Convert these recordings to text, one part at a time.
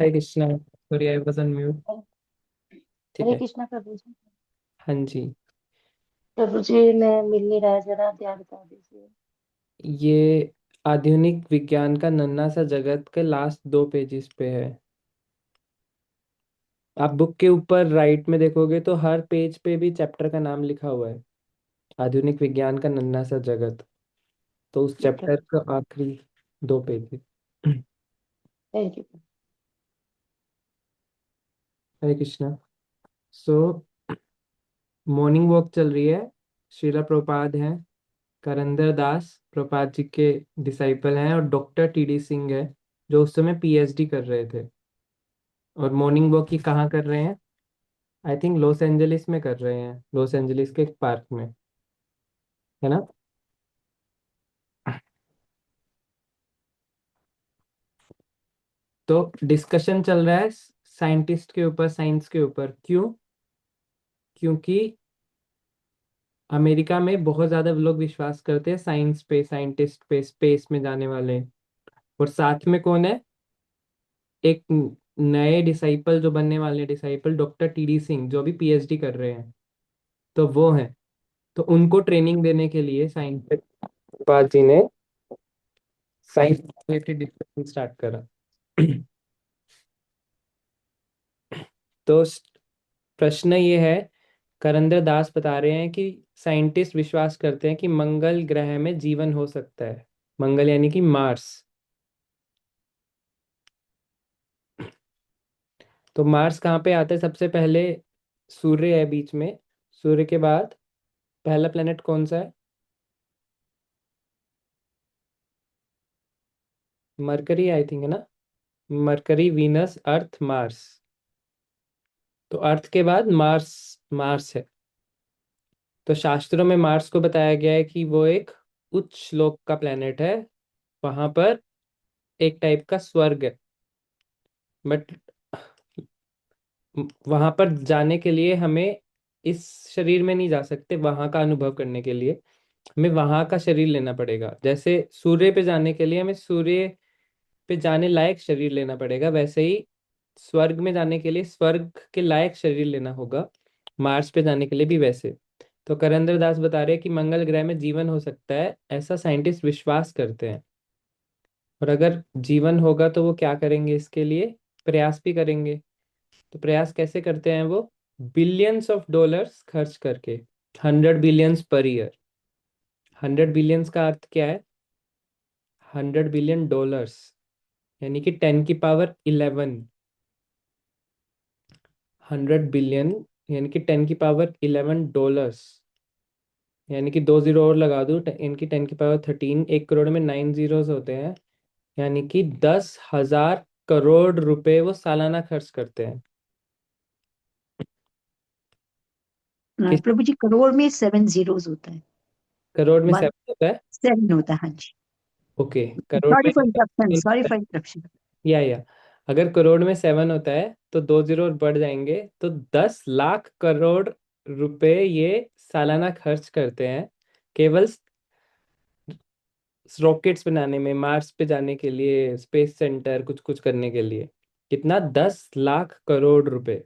Hi Krishna, sorry I was on mute. ठीक हरे है। कृष्णा प्रभु जी। हाँ जी। प्रभु जी मैं मिल नहीं रहा है, जरा ध्यान बता दीजिए। ये आधुनिक विज्ञान का नन्हा सा जगत के लास्ट 2 पेजेस पे है। आप बुक के ऊपर राइट में देखोगे तो हर पेज पे भी चैप्टर का नाम लिखा हुआ है। आधुनिक विज्ञान का नन्हा सा जगत। तो उस जी चैप्टर प्रभु। का आखिरी 2 page. Thank you. Hare Krishna. So morning walk चल रही है। श्रीला प्रभुपाद हैं, करंदर दास प्रभुपाद जी के डिसाइपल हैं, और डॉक्टर टीडी सिंह है जो उस समय पीएचडी कर रहे थे। और मॉर्निंग वॉक ही कहाँ कर रहे हैं? आई थिंक लॉस एंजलिस में कर रहे हैं, लॉस एंजलिस के एक पार्क में। है ना? तो डिस्कशन चल रहा है साइंटिस्ट के ऊपर, साइंस के ऊपर। क्यों? क्योंकि अमेरिका में बहुत ज्यादा लोग विश्वास करते हैं साइंस पे, साइंटिस्ट पे, स्पेस में जाने वाले। और साथ में कौन है? एक नए डिसाइपल जो बनने वाले डिसाइपल, डॉक्टर टीडी सिंह, जो अभी पीएचडी कर रहे हैं। तो वो हैं। तो उनको ट्रेनिंग देने के लिए साइंस जी ने साइंस रिलेटेड डिस्कशन स्टार्ट करा। तो प्रश्न ये है, करंदर दास बता रहे हैं कि साइंटिस्ट विश्वास करते हैं कि मंगल ग्रह में जीवन हो सकता है। मंगल यानी कि मार्स। तो मार्स कहाँ पे आता है सबसे पहले? सूर्य है बीच में। सूर्य के बाद पहला प्लेनेट कौन सा है? मरकरी आई थिंक, है ना? मरकरी, वीनस, अर्थ, मार्स। तो अर्थ के बाद मार्स। मार्स है। तो शास्त्रों में मार्स को बताया गया है कि वो एक उच्च लोक का प्लेनेट है। वहां पर एक टाइप का स्वर्ग है। बट वहां पर जाने के लिए हमें इस शरीर में नहीं जा सकते। वहां का अनुभव करने के लिए हमें वहां का शरीर लेना पड़ेगा। जैसे सूर्य पे जाने के लिए हमें सूर्य पे जाने लायक शरीर लेना पड़ेगा, वैसे ही स्वर्ग में जाने के लिए स्वर्ग के लायक शरीर लेना होगा। मार्स पे जाने के लिए भी वैसे। तो करेंद्र दास बता रहे हैं कि मंगल ग्रह में जीवन हो सकता है, ऐसा साइंटिस्ट विश्वास करते हैं। और अगर जीवन होगा तो वो क्या करेंगे? इसके लिए प्रयास भी करेंगे। तो प्रयास कैसे करते हैं वो? बिलियंस ऑफ डॉलर्स खर्च करके। 100 बिलियंस पर ईयर। 100 बिलियंस का अर्थ क्या है? 100 बिलियन डॉलर्स, यानी कि 10 की पावर 11। 100 बिलियन यानी कि 10 की पावर 11 डॉलर्स। यानी कि 2 जीरो और लगा दूं, इनकी 10 की पावर 13। 1 करोड़ में 9 जीरोस होते हैं। यानी कि 10,000 करोड़ रुपए वो सालाना खर्च करते हैं। किस प्रभु जी, करोड़ में 7 जीरोस होता है। करोड़ में वन 7 होता है? 7 होता है, हाँ जी। ओके। करोड़ सॉरी में फॉर इंटरप्शन, 7 सॉरी होता है। For interruption. या अगर करोड़ में 7 होता है तो 2 जीरो और बढ़ जाएंगे, तो 10 लाख करोड़ रुपए ये सालाना खर्च करते हैं केवल रॉकेट्स बनाने में, मार्स पे जाने के लिए, स्पेस सेंटर कुछ कुछ करने के लिए। कितना? 10 लाख करोड़ रुपए।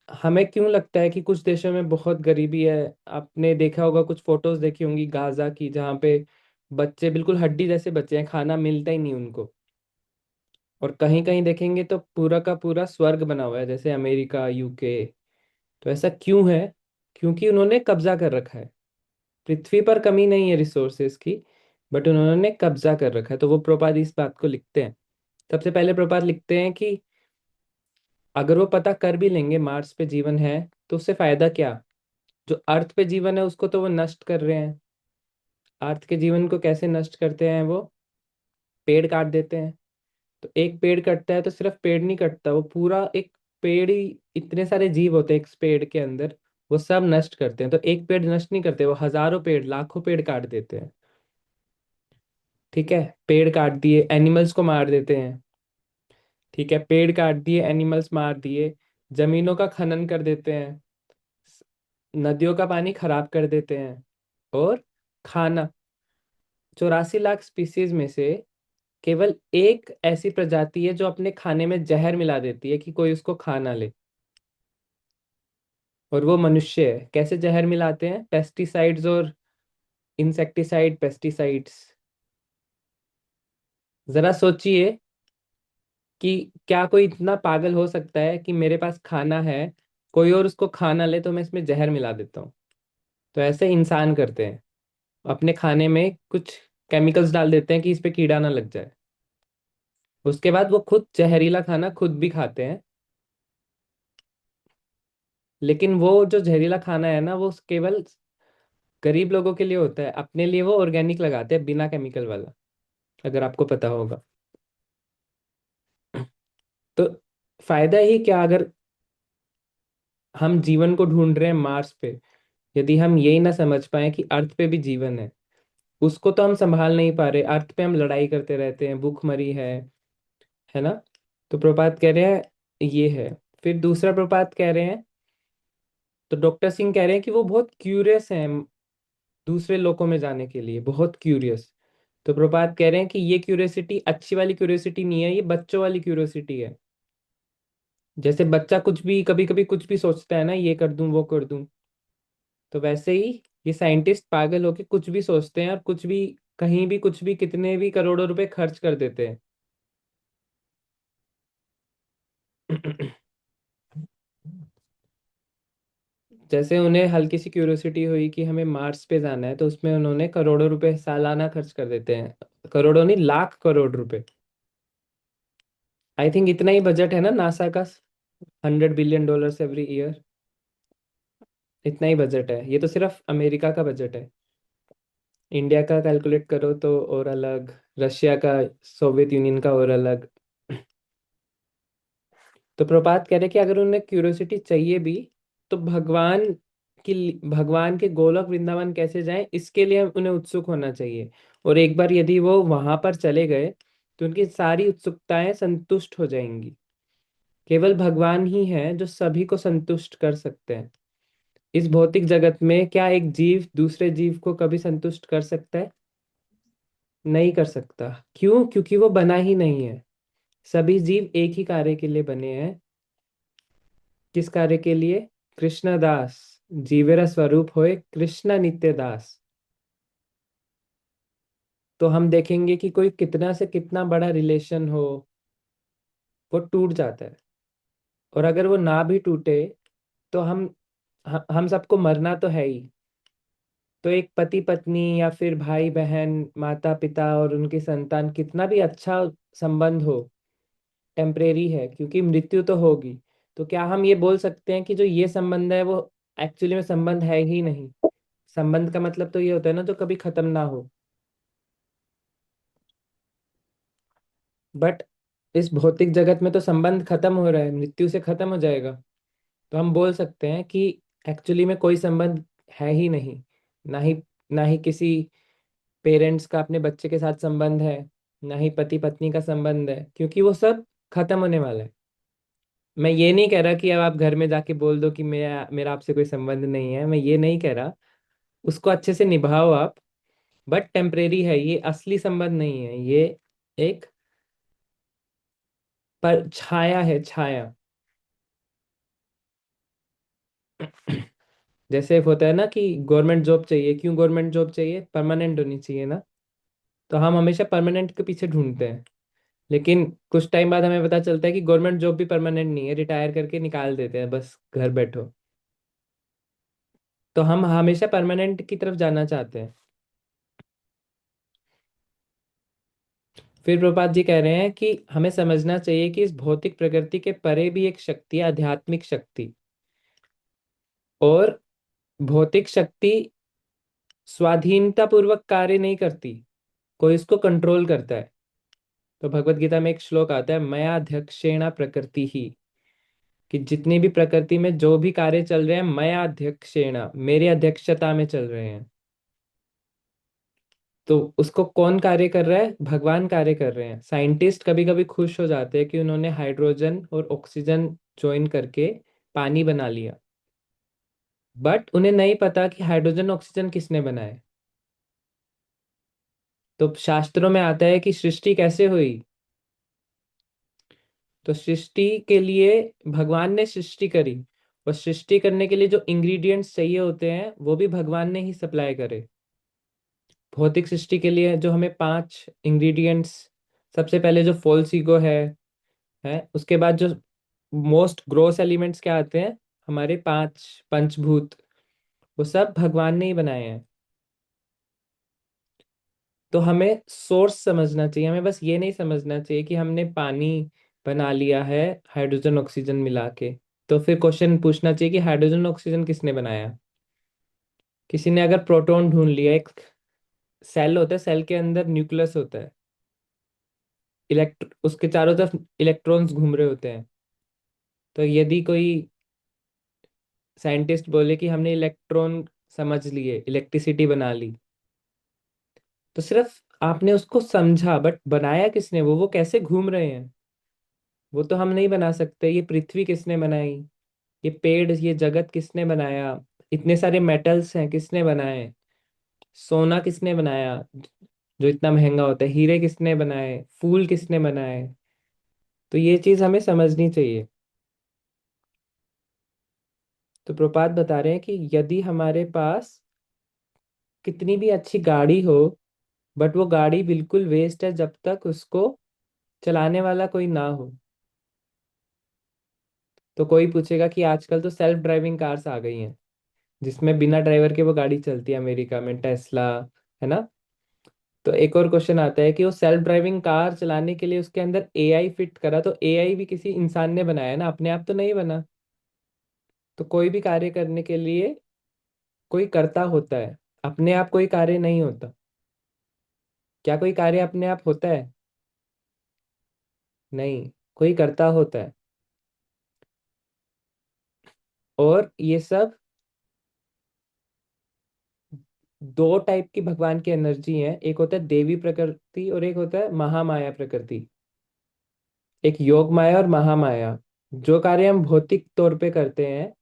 हमें क्यों लगता है कि कुछ देशों में बहुत गरीबी है? आपने देखा होगा, कुछ फोटोज देखी होंगी गाजा की, जहाँ पे बच्चे बिल्कुल हड्डी जैसे बच्चे हैं, खाना मिलता ही नहीं उनको। और कहीं कहीं देखेंगे तो पूरा का पूरा स्वर्ग बना हुआ है, जैसे अमेरिका, यूके। तो ऐसा क्यों है? क्योंकि उन्होंने कब्जा कर रखा है। पृथ्वी पर कमी नहीं है रिसोर्सेज की, बट उन्होंने कब्जा कर रखा है। तो वो प्रपात इस बात को लिखते हैं। सबसे पहले प्रपात लिखते हैं कि अगर वो पता कर भी लेंगे मार्स पे जीवन है, तो उससे फायदा क्या? जो अर्थ पे जीवन है उसको तो वो नष्ट कर रहे हैं। अर्थ के जीवन को कैसे नष्ट करते हैं वो? पेड़ काट देते हैं। तो एक पेड़ कटता है तो सिर्फ पेड़ नहीं कटता, वो पूरा एक पेड़ ही, इतने सारे जीव होते हैं एक पेड़ के अंदर, वो सब नष्ट करते हैं। तो एक पेड़ नष्ट नहीं करते, वो हजारों पेड़, लाखों पेड़ काट देते हैं। ठीक है, पेड़ काट दिए, एनिमल्स को मार देते हैं। ठीक है, पेड़ काट दिए, एनिमल्स मार दिए, जमीनों का खनन कर देते हैं, नदियों का पानी खराब कर देते हैं। और खाना, 84 लाख स्पीसीज में से केवल एक ऐसी प्रजाति है जो अपने खाने में जहर मिला देती है कि कोई उसको खा ना ले, और वो मनुष्य है। कैसे जहर मिलाते हैं? पेस्टिसाइड्स और इंसेक्टिसाइड, पेस्टिसाइड्स। जरा सोचिए कि क्या कोई इतना पागल हो सकता है कि मेरे पास खाना है, कोई और उसको खा ना ले तो मैं इसमें जहर मिला देता हूँ। तो ऐसे इंसान करते हैं, अपने खाने में कुछ केमिकल्स डाल देते हैं कि इस पे कीड़ा ना लग जाए। उसके बाद वो खुद जहरीला खाना खुद भी खाते हैं। लेकिन वो जो जहरीला खाना है ना, वो केवल गरीब लोगों के लिए होता है। अपने लिए वो ऑर्गेनिक लगाते हैं, बिना केमिकल वाला, अगर आपको पता होगा। तो फायदा ही क्या अगर हम जीवन को ढूंढ रहे हैं मार्स पे, यदि हम यही ना समझ पाए कि अर्थ पे भी जीवन है। उसको तो हम संभाल नहीं पा रहे, अर्थ पे हम लड़ाई करते रहते हैं, भूखमरी है ना। तो प्रभात कह रहे हैं ये है। फिर दूसरा प्रभात कह रहे हैं, तो डॉक्टर सिंह कह रहे हैं कि वो बहुत क्यूरियस हैं, दूसरे लोकों में जाने के लिए बहुत क्यूरियस। तो प्रभात कह रहे हैं कि ये क्यूरियोसिटी अच्छी वाली क्यूरियोसिटी नहीं है, ये बच्चों वाली क्यूरियोसिटी है। जैसे बच्चा कुछ भी कभी कभी कुछ भी सोचता है ना, ये कर दूं वो कर दूं, तो वैसे ही ये साइंटिस्ट पागल होके कुछ भी सोचते हैं और कुछ भी, कहीं भी कुछ भी, कितने भी करोड़ों रुपए खर्च कर देते हैं। जैसे उन्हें हल्की सी क्यूरियोसिटी हुई कि हमें मार्स पे जाना है, तो उसमें उन्होंने करोड़ों रुपए सालाना खर्च कर देते हैं। करोड़ों नहीं, लाख करोड़ रुपए। आई थिंक इतना ही बजट है ना नासा का, $100 बिलियन एवरी ईयर। इतना ही बजट है, ये तो सिर्फ अमेरिका का बजट है। इंडिया का कैलकुलेट करो तो और अलग, रशिया का, सोवियत यूनियन का और अलग। तो प्रभात कह रहे कि अगर उन्हें क्यूरियोसिटी चाहिए भी, तो भगवान के गोलोक वृंदावन कैसे जाएं, इसके लिए उन्हें उत्सुक होना चाहिए। और एक बार यदि वो वहां पर चले गए, तो उनकी सारी उत्सुकताएं संतुष्ट हो जाएंगी। केवल भगवान ही है जो सभी को संतुष्ट कर सकते हैं। इस भौतिक जगत में क्या एक जीव दूसरे जीव को कभी संतुष्ट कर सकता है? नहीं कर सकता। क्यों? क्योंकि वो बना ही नहीं है। सभी जीव एक ही कार्य के लिए बने हैं। किस कार्य के लिए? कृष्ण दास, जीवेरा स्वरूप होए कृष्ण नित्य दास। तो हम देखेंगे कि कोई कितना से कितना बड़ा रिलेशन हो, वो टूट जाता है। और अगर वो ना भी टूटे, तो हम सबको मरना तो है ही। तो एक पति पत्नी या फिर भाई बहन, माता पिता और उनकी संतान, कितना भी अच्छा संबंध हो, टेम्परेरी है, क्योंकि मृत्यु तो होगी। तो क्या हम ये बोल सकते हैं कि जो ये संबंध है वो एक्चुअली में संबंध है ही नहीं? संबंध का मतलब तो ये होता है ना जो कभी खत्म ना हो। बट इस भौतिक जगत में तो संबंध खत्म हो रहा है, मृत्यु से खत्म हो जाएगा। तो हम बोल सकते हैं कि एक्चुअली में कोई संबंध है ही नहीं। ना ही ना ही किसी पेरेंट्स का अपने बच्चे के साथ संबंध है, ना ही पति पत्नी का संबंध है, क्योंकि वो सब खत्म होने वाला है। मैं ये नहीं कह रहा कि अब आप घर में जाके बोल दो कि मेरा मेरा आपसे कोई संबंध नहीं है, मैं ये नहीं कह रहा। उसको अच्छे से निभाओ आप। बट टेम्परेरी है, ये असली संबंध नहीं है, ये एक पर छाया है, छाया। जैसे होता है ना कि गवर्नमेंट जॉब चाहिए, क्यों गवर्नमेंट जॉब चाहिए? परमानेंट होनी चाहिए ना। तो हम हमेशा परमानेंट के पीछे ढूंढते हैं। लेकिन कुछ टाइम बाद हमें पता चलता है कि गवर्नमेंट जॉब भी परमानेंट नहीं है, रिटायर करके निकाल देते हैं, बस घर बैठो। तो हम हमेशा परमानेंट की तरफ जाना चाहते हैं। फिर प्रभुपाद जी कह रहे हैं कि हमें समझना चाहिए कि इस भौतिक प्रकृति के परे भी एक शक्ति है, आध्यात्मिक शक्ति। और भौतिक शक्ति स्वाधीनता पूर्वक कार्य नहीं करती, कोई इसको कंट्रोल करता है। तो भगवत गीता में एक श्लोक आता है, मया अध्यक्षेण प्रकृति ही, कि जितनी भी प्रकृति में जो भी कार्य चल रहे हैं, मया अध्यक्षेण, मेरी अध्यक्षता में चल रहे हैं। तो उसको कौन कार्य कर रहा है? भगवान कार्य कर रहे हैं। साइंटिस्ट कभी कभी खुश हो जाते हैं कि उन्होंने हाइड्रोजन और ऑक्सीजन ज्वाइन करके पानी बना लिया। बट उन्हें नहीं पता कि हाइड्रोजन ऑक्सीजन किसने बनाए। तो शास्त्रों में आता है कि सृष्टि कैसे हुई। तो सृष्टि के लिए भगवान ने सृष्टि करी, और सृष्टि करने के लिए जो इंग्रेडिएंट्स चाहिए होते हैं वो भी भगवान ने ही सप्लाई करे। भौतिक सृष्टि के लिए जो हमें 5 इंग्रेडिएंट्स, सबसे पहले जो फॉल्स ईगो है उसके बाद जो मोस्ट ग्रोस एलिमेंट्स क्या आते हैं, हमारे 5 पंचभूत, वो सब भगवान ने ही बनाए हैं। तो हमें सोर्स समझना चाहिए, हमें बस ये नहीं समझना चाहिए कि हमने पानी बना लिया है हाइड्रोजन ऑक्सीजन मिला के। तो फिर क्वेश्चन पूछना चाहिए कि हाइड्रोजन ऑक्सीजन किसने बनाया। किसी ने अगर प्रोटॉन ढूंढ लिया, एक सेल होता है, सेल के अंदर न्यूक्लियस होता है, उसके चारों तरफ इलेक्ट्रॉन्स घूम रहे होते हैं। तो यदि कोई साइंटिस्ट बोले कि हमने इलेक्ट्रॉन समझ लिए, इलेक्ट्रिसिटी बना ली, तो सिर्फ आपने उसको समझा, बट बनाया किसने, वो कैसे घूम रहे हैं, वो तो हम नहीं बना सकते। ये पृथ्वी किसने बनाई, ये पेड़, ये जगत किसने बनाया, इतने सारे मेटल्स हैं किसने बनाए, सोना किसने बनाया जो इतना महंगा होता है, हीरे किसने बनाए, फूल किसने बनाए। तो ये चीज हमें समझनी चाहिए। तो प्रपात बता रहे हैं कि यदि हमारे पास कितनी भी अच्छी गाड़ी हो, बट वो गाड़ी बिल्कुल वेस्ट है जब तक उसको चलाने वाला कोई ना हो। तो कोई पूछेगा कि आजकल तो सेल्फ ड्राइविंग कार्स आ गई हैं, जिसमें बिना ड्राइवर के वो गाड़ी चलती है, अमेरिका में टेस्ला, है ना। तो एक और क्वेश्चन आता है कि वो सेल्फ ड्राइविंग कार चलाने के लिए उसके अंदर एआई फिट करा, तो एआई भी किसी इंसान ने बनाया ना, अपने आप तो नहीं बना। तो कोई भी कार्य करने के लिए कोई कर्ता होता है, अपने आप कोई कार्य नहीं होता। क्या कोई कार्य अपने आप होता है? नहीं, कोई कर्ता होता है। और ये सब दो टाइप की भगवान की एनर्जी है, एक होता है देवी प्रकृति और एक होता है महामाया प्रकृति। एक योग माया और महामाया। जो कार्य हम भौतिक तौर पे करते हैं,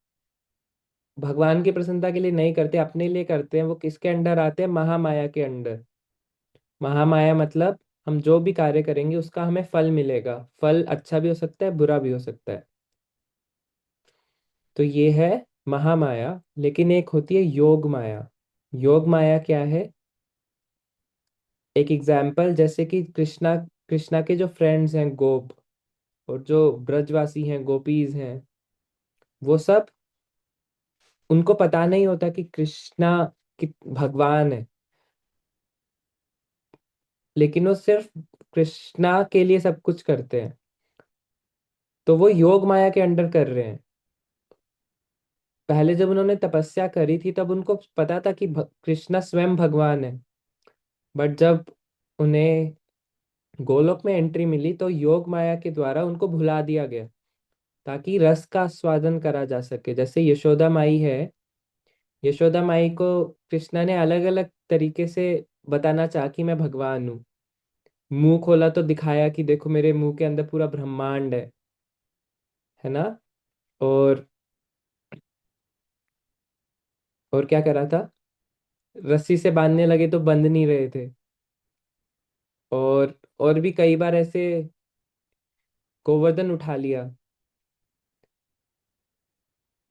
भगवान की प्रसन्नता के लिए नहीं करते, अपने लिए करते हैं, वो किसके अंडर आते हैं, महामाया के अंडर। महामाया मतलब हम जो भी कार्य करेंगे उसका हमें फल मिलेगा, फल अच्छा भी हो सकता है, बुरा भी हो सकता है। तो ये है महामाया। लेकिन एक होती है योग माया। योग माया क्या है? एक एग्जाम्पल, जैसे कि कृष्णा, कृष्णा के जो फ्रेंड्स हैं गोप, और जो ब्रजवासी हैं, गोपीज हैं, वो सब, उनको पता नहीं होता कि कृष्णा कि भगवान है, लेकिन वो सिर्फ कृष्णा के लिए सब कुछ करते हैं। तो वो योग माया के अंडर कर रहे हैं। पहले जब उन्होंने तपस्या करी थी तब उनको पता था कि कृष्णा स्वयं भगवान है। बट जब उन्हें गोलोक में एंट्री मिली तो योग माया के द्वारा उनको भुला दिया गया, ताकि रस का आस्वादन करा जा सके। जैसे यशोदा माई है, यशोदा माई को कृष्णा ने अलग अलग तरीके से बताना चाहा कि मैं भगवान हूँ। मुंह खोला तो दिखाया कि देखो मेरे मुंह के अंदर पूरा ब्रह्मांड है ना। और क्या करा था, रस्सी से बांधने लगे तो बंध नहीं रहे थे। और भी कई बार ऐसे गोवर्धन उठा लिया।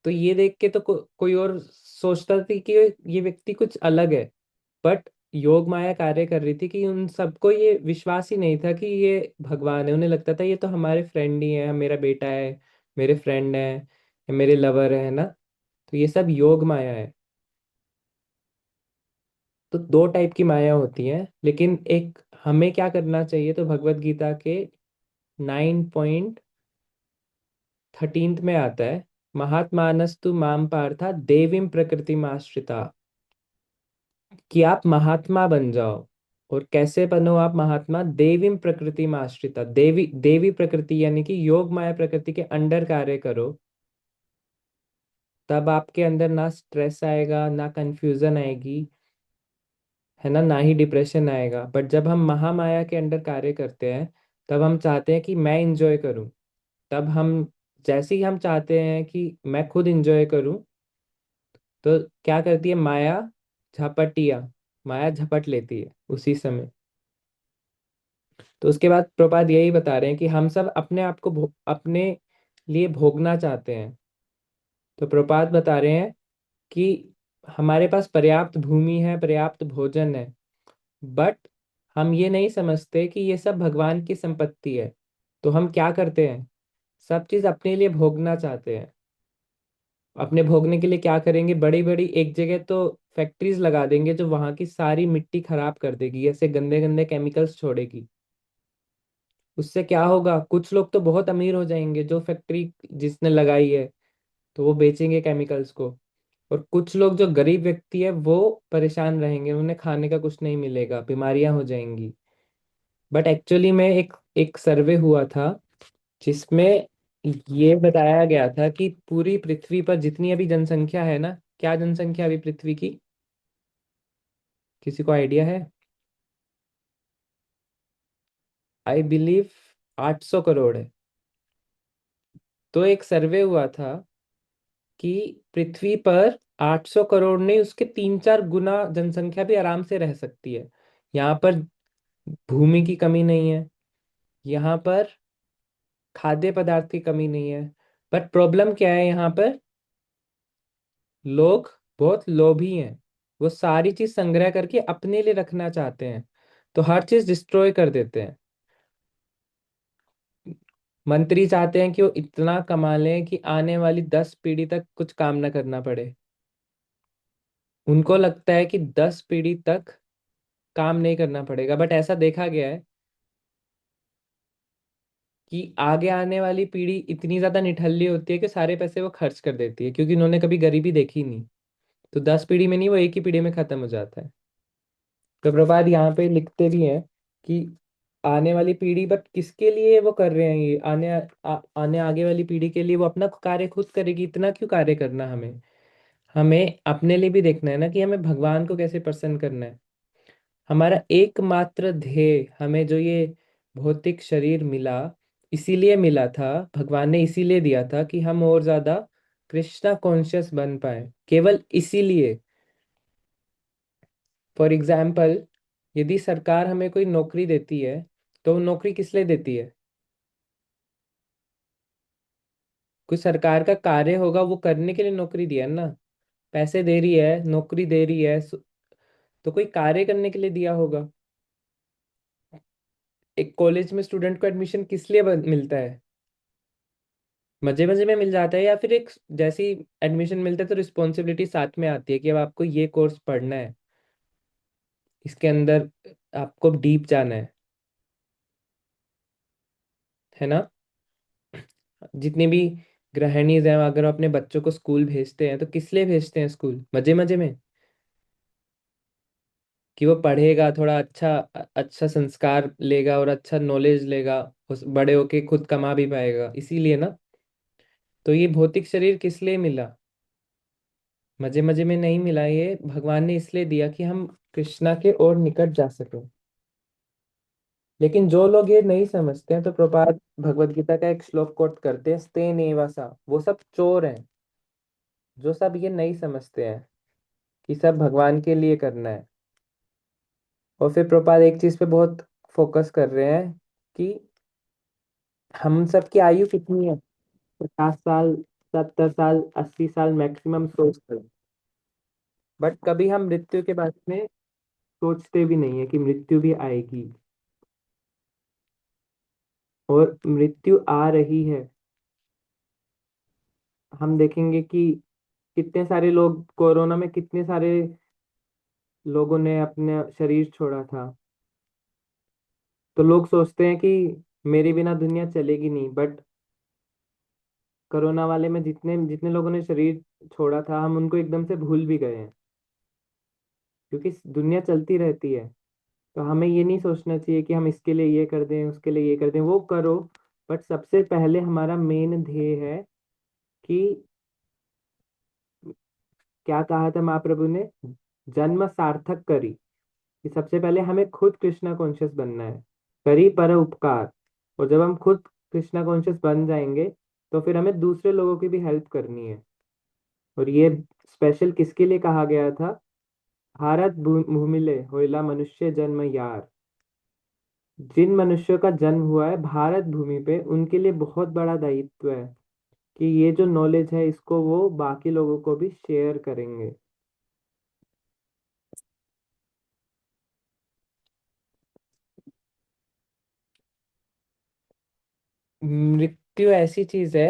तो ये देख के तो कोई और सोचता थी कि ये व्यक्ति कुछ अलग है। बट योग माया कार्य कर रही थी कि उन सबको ये विश्वास ही नहीं था कि ये भगवान है। उन्हें लगता था ये तो हमारे फ्रेंड ही है, मेरा बेटा है, मेरे फ्रेंड है, या मेरे लवर है ना। तो ये सब योग माया है। तो दो टाइप की माया होती है, लेकिन एक हमें क्या करना चाहिए, तो भगवत गीता के 9.13 में आता है, महात्मानस्तु माम पार्था देवीम प्रकृतिमाश्रिता, कि आप महात्मा बन जाओ। और कैसे बनो आप महात्मा, देवीम प्रकृति में आश्रिता, देवी देवी प्रकृति यानी कि योग माया प्रकृति के अंडर कार्य करो। तब आपके अंदर ना स्ट्रेस आएगा, ना कंफ्यूजन आएगी, है ना, ना ही डिप्रेशन आएगा। बट जब हम महामाया के अंडर कार्य करते हैं, तब हम चाहते हैं कि मैं इंजॉय करूं। तब हम, जैसे ही हम चाहते हैं कि मैं खुद इंजॉय करूं, तो क्या करती है माया, झपटिया, माया झपट लेती है उसी समय। तो उसके बाद प्रभुपाद यही बता रहे हैं कि हम सब अपने आप को अपने लिए भोगना चाहते हैं। तो प्रभुपाद बता रहे हैं कि हमारे पास पर्याप्त भूमि है, पर्याप्त भोजन है, बट हम ये नहीं समझते कि ये सब भगवान की संपत्ति है। तो हम क्या करते हैं, सब चीज अपने लिए भोगना चाहते हैं। अपने भोगने के लिए क्या करेंगे, बड़ी बड़ी एक जगह तो फैक्ट्रीज लगा देंगे जो वहां की सारी मिट्टी खराब कर देगी, ऐसे गंदे गंदे केमिकल्स छोड़ेगी। उससे क्या होगा, कुछ लोग तो बहुत अमीर हो जाएंगे जो फैक्ट्री जिसने लगाई है, तो वो बेचेंगे केमिकल्स को। और कुछ लोग जो गरीब व्यक्ति है वो परेशान रहेंगे, उन्हें खाने का कुछ नहीं मिलेगा, बीमारियां हो जाएंगी। बट एक्चुअली में एक एक सर्वे हुआ था जिसमें ये बताया गया था कि पूरी पृथ्वी पर जितनी अभी जनसंख्या है ना, क्या जनसंख्या अभी पृथ्वी की, किसी को आइडिया है? आई बिलीव 800 करोड़ है। तो एक सर्वे हुआ था कि पृथ्वी पर 800 करोड़ नहीं, उसके 3-4 गुना जनसंख्या भी आराम से रह सकती है। यहाँ पर भूमि की कमी नहीं है, यहाँ पर खाद्य पदार्थ की कमी नहीं है। बट प्रॉब्लम क्या है यहाँ पर, लोग बहुत लोभी हैं। वो सारी चीज संग्रह करके अपने लिए रखना चाहते हैं, तो हर चीज डिस्ट्रॉय कर देते हैं। मंत्री चाहते हैं कि वो इतना कमा लें कि आने वाली 10 पीढ़ी तक कुछ काम ना करना पड़े। उनको लगता है कि 10 पीढ़ी तक काम नहीं करना पड़ेगा, बट ऐसा देखा गया है कि आगे आने वाली पीढ़ी इतनी ज्यादा निठल्ली होती है कि सारे पैसे वो खर्च कर देती है, क्योंकि उन्होंने कभी गरीबी देखी नहीं। तो 10 पीढ़ी में नहीं, वो एक ही पीढ़ी में खत्म हो जाता है। तो प्रभात यहाँ पे लिखते भी हैं कि आने वाली पीढ़ी, बट किसके लिए वो कर रहे हैं ये, आने आगे वाली पीढ़ी के लिए वो अपना कार्य खुद करेगी, इतना क्यों कार्य करना हमें। हमें अपने लिए भी देखना है ना कि हमें भगवान को कैसे प्रसन्न करना है। हमारा एकमात्र ध्येय, हमें जो ये भौतिक शरीर मिला, इसीलिए मिला था, भगवान ने इसीलिए दिया था कि हम और ज्यादा कृष्णा कॉन्शियस बन पाए, केवल इसीलिए। फॉर एग्जाम्पल, यदि सरकार हमें कोई नौकरी देती है, तो वो नौकरी किस लिए देती है? कोई सरकार का कार्य होगा, वो करने के लिए नौकरी दिया है ना। पैसे दे रही है, नौकरी दे रही है, तो कोई कार्य करने के लिए दिया होगा। एक कॉलेज में स्टूडेंट को एडमिशन किस लिए मिलता है? मजे मजे में मिल जाता है, या फिर एक जैसी एडमिशन मिलता है तो रिस्पॉन्सिबिलिटी साथ में आती है कि अब आपको ये कोर्स पढ़ना है, इसके अंदर आपको डीप जाना है ना। जितनी भी गृहिणीज हैं, अगर वो अपने बच्चों को स्कूल भेजते हैं तो किस लिए भेजते हैं स्कूल, मजे मजे में, कि वो पढ़ेगा, थोड़ा अच्छा अच्छा संस्कार लेगा और अच्छा नॉलेज लेगा, उस बड़े होके खुद कमा भी पाएगा, इसीलिए ना। तो ये भौतिक शरीर किस लिए मिला? मजे मजे में नहीं मिला, ये भगवान ने इसलिए दिया कि हम कृष्णा के और निकट जा सके। लेकिन जो लोग ये नहीं समझते हैं, तो प्रपात भगवत गीता का एक श्लोक कोट करते हैं, स्ते नेवासा, वो सब चोर हैं जो सब ये नहीं समझते हैं कि सब भगवान के लिए करना है। और फिर प्रपात एक चीज पे बहुत फोकस कर रहे हैं कि हम सब की आयु कितनी है, 50 साल, 70 साल, 80 साल मैक्सिमम सोचते हैं। बट कभी हम मृत्यु के बारे में सोचते भी नहीं है कि मृत्यु भी आएगी, और मृत्यु आ रही है। हम देखेंगे कि कितने सारे लोग कोरोना में, कितने सारे लोगों ने अपने शरीर छोड़ा था। तो लोग सोचते हैं कि मेरे बिना दुनिया चलेगी नहीं, बट कोरोना वाले में जितने जितने लोगों ने शरीर छोड़ा था, हम उनको एकदम से भूल भी गए हैं, क्योंकि दुनिया चलती रहती है। तो हमें ये नहीं सोचना चाहिए कि हम इसके लिए ये कर दें, उसके लिए ये कर दें, वो करो। बट सबसे पहले हमारा मेन ध्येय है कि, क्या कहा था महाप्रभु ने, जन्म सार्थक करी, कि सबसे पहले हमें खुद कृष्णा कॉन्शियस बनना है, करी पर उपकार। और जब हम खुद कृष्णा कॉन्शियस बन जाएंगे, तो फिर हमें दूसरे लोगों की भी हेल्प करनी है। और ये स्पेशल किसके लिए कहा गया था, भारत भूमिले होइला मनुष्य जन्म यार। जिन मनुष्यों का जन्म हुआ है भारत भूमि पे उनके लिए बहुत बड़ा दायित्व है कि ये जो नॉलेज है इसको वो बाकी लोगों को भी शेयर करेंगे। मृत्यु ऐसी चीज है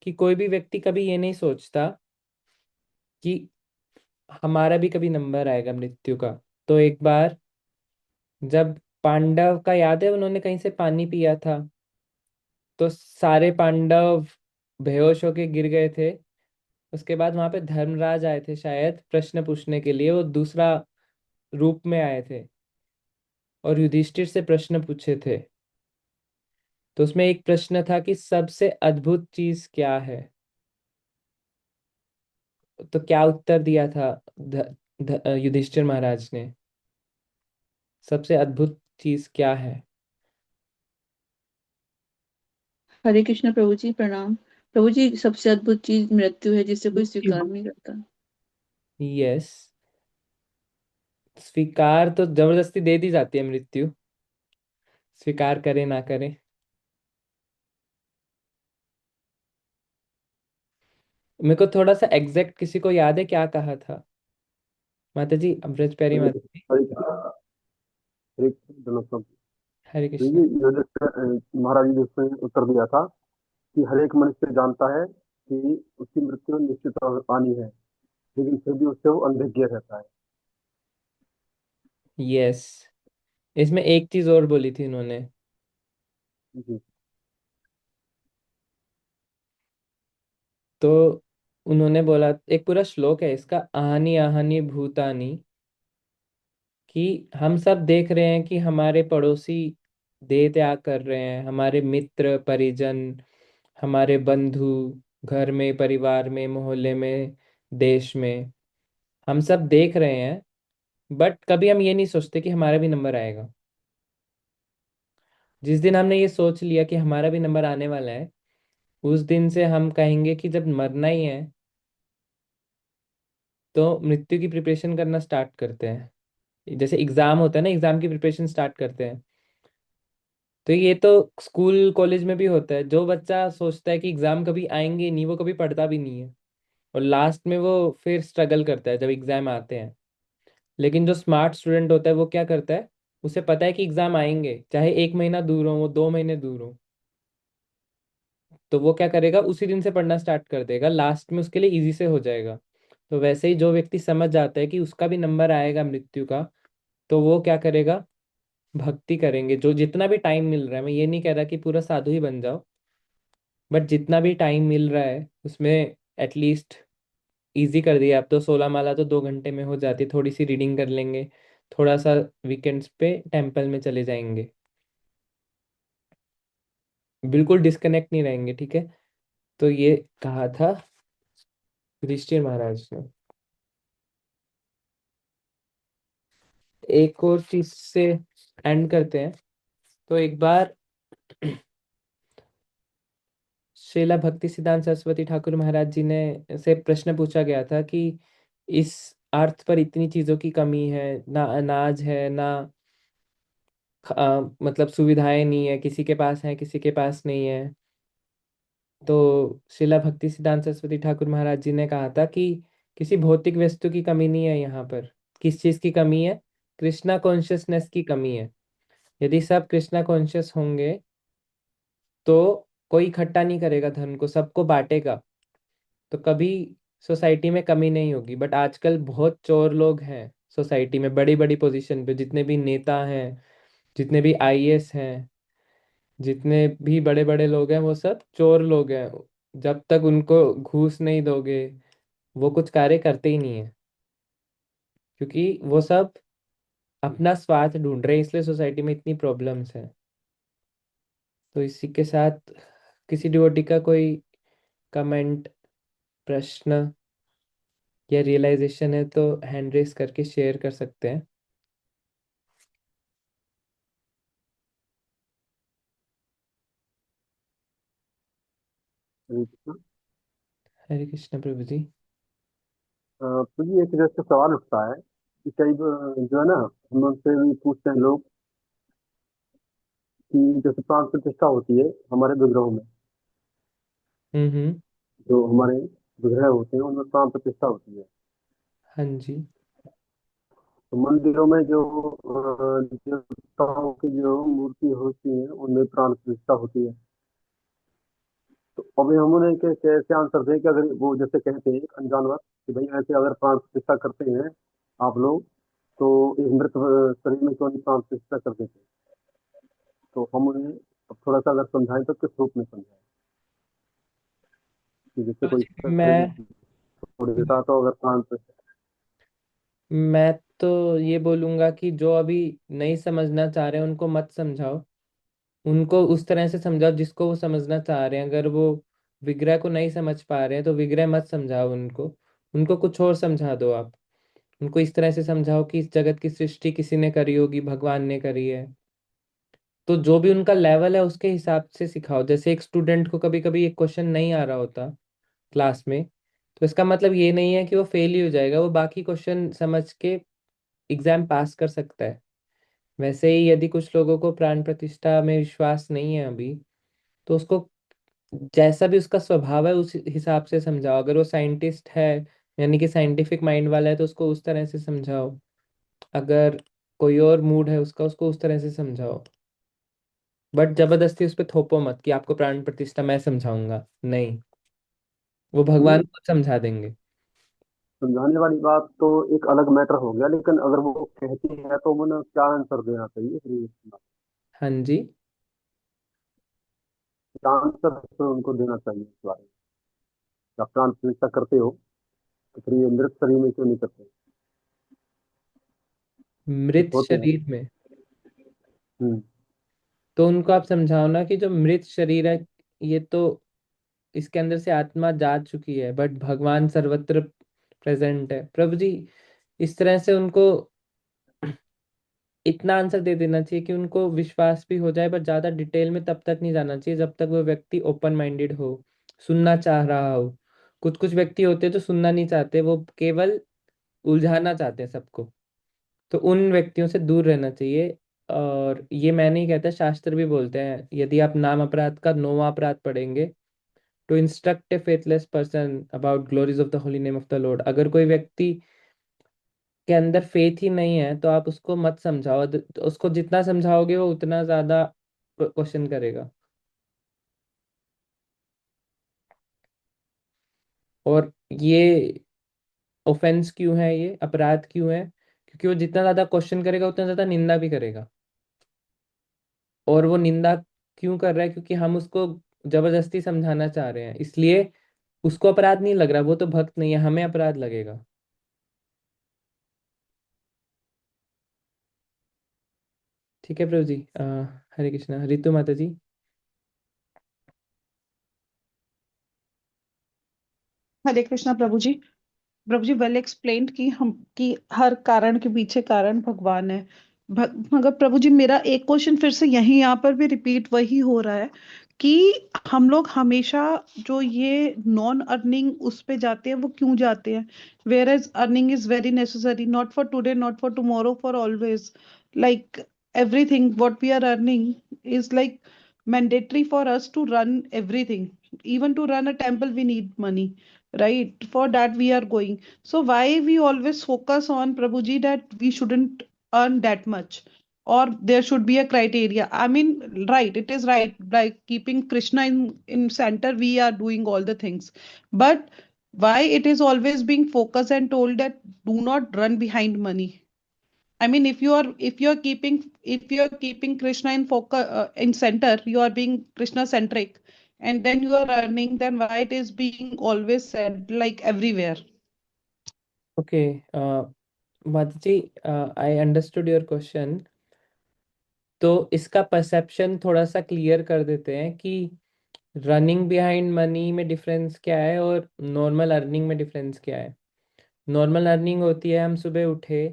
कि कोई भी व्यक्ति कभी ये नहीं सोचता कि हमारा भी कभी नंबर आएगा मृत्यु का। तो एक बार जब पांडव का याद है उन्होंने कहीं से पानी पिया था, तो सारे पांडव बेहोश होके गिर गए थे। उसके बाद वहां पे धर्मराज आए थे शायद प्रश्न पूछने के लिए, वो दूसरा रूप में आए थे और युधिष्ठिर से प्रश्न पूछे थे। तो उसमें एक प्रश्न था कि सबसे अद्भुत चीज क्या है। तो क्या उत्तर दिया था युधिष्ठिर महाराज ने, सबसे अद्भुत चीज क्या है? हरे कृष्ण प्रभु जी, प्रणाम। प्रभु जी, सबसे अद्भुत चीज मृत्यु है, जिसे कोई मृत्यु। स्वीकार नहीं करता। यस, स्वीकार तो जबरदस्ती दे दी जाती है मृत्यु, स्वीकार करे ना करे। मेरे को थोड़ा सा एग्जैक्ट किसी को याद है क्या कहा था? माता जी, अमृत प्यारी हरे माता जी। हरे दोनों। हरे तो कृष्ण। ये महाराज जी ने उसमें उत्तर दिया था कि हर एक मनुष्य जानता है कि उसकी मृत्यु निश्चित आनी है, लेकिन फिर भी उससे वो अनभिज्ञ रहता है। यस, इसमें एक चीज और बोली थी इन्होंने। जी। तो उन्होंने बोला, एक पूरा श्लोक है इसका, आहनि आहनि भूतानि, कि हम सब देख रहे हैं कि हमारे पड़ोसी देह त्याग कर रहे हैं, हमारे मित्र परिजन, हमारे बंधु, घर में, परिवार में, मोहल्ले में, देश में, हम सब देख रहे हैं। बट कभी हम ये नहीं सोचते कि हमारा भी नंबर आएगा। जिस दिन हमने ये सोच लिया कि हमारा भी नंबर आने वाला है, उस दिन से हम कहेंगे कि जब मरना ही है तो मृत्यु की प्रिपरेशन करना स्टार्ट करते हैं। जैसे एग्जाम होता है ना, एग्जाम की प्रिपरेशन स्टार्ट करते हैं। तो ये तो स्कूल कॉलेज में भी होता है। जो बच्चा सोचता है कि एग्जाम कभी आएंगे नहीं, वो कभी पढ़ता भी नहीं है, और लास्ट में वो फिर स्ट्रगल करता है जब एग्जाम आते हैं। लेकिन जो स्मार्ट स्टूडेंट होता है वो क्या करता है, उसे पता है कि एग्जाम आएंगे, चाहे 1 महीना दूर हो, वो 2 महीने दूर हो, तो वो क्या करेगा, उसी दिन से पढ़ना स्टार्ट कर देगा, लास्ट में उसके लिए इजी से हो जाएगा। तो वैसे ही जो व्यक्ति समझ जाता है कि उसका भी नंबर आएगा मृत्यु का, तो वो क्या करेगा, भक्ति करेंगे। जो जितना भी टाइम मिल रहा है, मैं ये नहीं कह रहा कि पूरा साधु ही बन जाओ, बट जितना भी टाइम मिल रहा है उसमें एटलीस्ट इजी कर दिया। अब तो 16 माला तो 2 घंटे में हो जाती है, थोड़ी सी रीडिंग कर लेंगे, थोड़ा सा वीकेंड्स पे टेम्पल में चले जाएंगे, बिल्कुल डिस्कनेक्ट नहीं रहेंगे, ठीक है? तो ये कहा था युधिष्ठिर महाराज ने। एक और चीज से एंड करते हैं। तो एक बार श्रीला भक्ति सिद्धांत सरस्वती ठाकुर महाराज जी ने से प्रश्न पूछा गया था कि इस अर्थ पर इतनी चीजों की कमी है, ना अनाज है, ना मतलब सुविधाएं नहीं है, किसी के पास है किसी के पास नहीं है। तो श्रीला भक्ति सिद्धांत सरस्वती ठाकुर महाराज जी ने कहा था कि किसी भौतिक वस्तु की कमी नहीं है यहाँ पर। किस चीज की कमी है? कृष्णा कॉन्शियसनेस की कमी है। यदि सब कृष्णा कॉन्शियस होंगे तो कोई इकट्ठा नहीं करेगा धन को, सबको बांटेगा, तो कभी सोसाइटी में कमी नहीं होगी। बट आजकल बहुत चोर लोग हैं सोसाइटी में, बड़ी बड़ी पोजीशन पे जितने भी नेता हैं, जितने भी आईएएस हैं, जितने भी बड़े बड़े लोग हैं, वो सब चोर लोग हैं। जब तक उनको घूस नहीं दोगे वो कुछ कार्य करते ही नहीं है, क्योंकि वो सब अपना स्वार्थ ढूंढ रहे हैं, इसलिए सोसाइटी में इतनी प्रॉब्लम्स हैं। तो इसी के साथ किसी डिवोटी का कोई कमेंट, प्रश्न या रियलाइजेशन है तो हैंड रेस करके शेयर कर सकते हैं। हरे कृष्ण। हरे कृष्ण प्रभु जी। तो ये एक जैसे सवाल उठता है कि कई जो है ना, हम उनसे भी पूछते हैं लोग कि जैसे प्राण प्रतिष्ठा होती है हमारे विग्रहों में, हम्म। जो हमारे विग्रह होते हैं उनमें प्राण प्रतिष्ठा होती है। हाँ जी। तो मंदिरों में जो देवताओं की जो मूर्ति होती है उनमें प्राण प्रतिष्ठा होती है। तो अभी हम उन्हें कैसे आंसर दें कि अगर वो जैसे कहते हैं एक अनजान बात कि भाई ऐसे अगर प्राण प्रतिष्ठा करते हैं आप लोग, तो एक मृत शरीर में क्यों नहीं प्राण प्रतिष्ठा कर देते। तो हम उन्हें अब थोड़ा सा अगर समझाएं तो किस रूप में समझाएं कि जैसे कोई प्रभु जी, शरीर छोड़ देता तो अगर प्राण मैं तो ये बोलूंगा कि जो अभी नहीं समझना चाह रहे हैं उनको मत समझाओ। उनको उस तरह से समझाओ जिसको वो समझना चाह रहे हैं। अगर वो विग्रह को नहीं समझ पा रहे हैं तो विग्रह मत समझाओ उनको। उनको कुछ और समझा दो आप। उनको इस तरह से समझाओ कि इस जगत की सृष्टि किसी ने करी होगी, भगवान ने करी है। तो जो भी उनका लेवल है उसके हिसाब से सिखाओ। जैसे एक स्टूडेंट को कभी कभी एक क्वेश्चन नहीं आ रहा होता क्लास में, तो इसका मतलब ये नहीं है कि वो फेल ही हो जाएगा। वो बाकी क्वेश्चन समझ के एग्जाम पास कर सकता है। वैसे ही यदि कुछ लोगों को प्राण प्रतिष्ठा में विश्वास नहीं है अभी, तो उसको जैसा भी उसका स्वभाव है उस हिसाब से समझाओ। अगर वो साइंटिस्ट है, यानी कि साइंटिफिक माइंड वाला है, तो उसको उस तरह से समझाओ। अगर कोई और मूड है उसका, उसको उस तरह से समझाओ। बट जबरदस्ती उस पर थोपो मत कि आपको प्राण प्रतिष्ठा मैं समझाऊंगा। नहीं, वो भगवान नहीं। को समझा देंगे। समझाने वाली बात तो एक अलग मैटर हो गया, लेकिन अगर वो कहती है तो उन्हें क्या आंसर देना चाहिए फिर हाँ जी। क्या आंसर फिर उनको देना चाहिए इस बारे में। आप प्राण प्रतिष्ठा करते हो तो फिर ये मृत शरीर में क्यों नहीं करते। कुछ मृत होते हैं। शरीर में हम्म। तो उनको आप समझाओ ना कि जो मृत शरीर है, ये तो इसके अंदर से आत्मा जा चुकी है, बट भगवान सर्वत्र प्रेजेंट है। प्रभु जी, इस तरह से उनको इतना आंसर दे देना चाहिए कि उनको विश्वास भी हो जाए। बट ज्यादा डिटेल में तब तक नहीं जाना चाहिए जब तक वो व्यक्ति ओपन माइंडेड हो, सुनना चाह रहा हो। कुछ कुछ व्यक्ति होते हैं जो सुनना नहीं चाहते, वो केवल उलझाना चाहते हैं सबको। तो उन व्यक्तियों से दूर रहना चाहिए। और ये मैं नहीं कहता, शास्त्र भी बोलते हैं, यदि आप नाम अपराध का 9वां अपराध पढ़ेंगे, to instruct a faithless person about glories of the holy name of the Lord. अगर कोई व्यक्ति के अंदर फेथ ही नहीं है तो आप उसको मत समझाओ। उसको जितना समझाओगे वो उतना ज्यादा क्वेश्चन करेगा। और ये ऑफेंस क्यों है, ये अपराध क्यों है? क्योंकि वो जितना ज्यादा क्वेश्चन करेगा उतना ज्यादा निंदा भी करेगा। और वो निंदा क्यों कर रहा है? क्योंकि हम उसको जबरदस्ती समझाना चाह रहे हैं, इसलिए उसको अपराध नहीं लग रहा। वो तो भक्त नहीं है, हमें अपराध लगेगा। ठीक है प्रभु जी। हरे कृष्णा। रितु माता जी। हरे कृष्णा प्रभु जी। प्रभु जी वेल एक्सप्लेन्ड कि हर कारण के पीछे कारण भगवान है। मगर प्रभु जी मेरा एक क्वेश्चन फिर से यही यहाँ पर भी रिपीट वही हो रहा है कि हम लोग हमेशा जो ये नॉन अर्निंग उस पे जाते हैं वो क्यों जाते हैं, whereas earning is very necessary, not for today, not for tomorrow, for always. Like everything what we are earning is like mandatory for us to run everything. Even to run a temple we need money, right? For that we are going. So why we always focus on Prabhuji that we shouldn't earn that much, or there should be a criteria? I mean, right, it is right, like keeping Krishna in center we are doing all the things, but why it is always being focused and told that do not run behind money? I mean, if you are keeping Krishna in focus, in center, you are being Krishna centric, and then you are earning. Then why it is being always said like everywhere? Okay माता जी, I understood your question. तो इसका perception थोड़ा सा clear कर देते हैं कि running behind money में डिफरेंस क्या है और नॉर्मल अर्निंग में डिफरेंस क्या है। नॉर्मल अर्निंग होती है, हम सुबह उठे,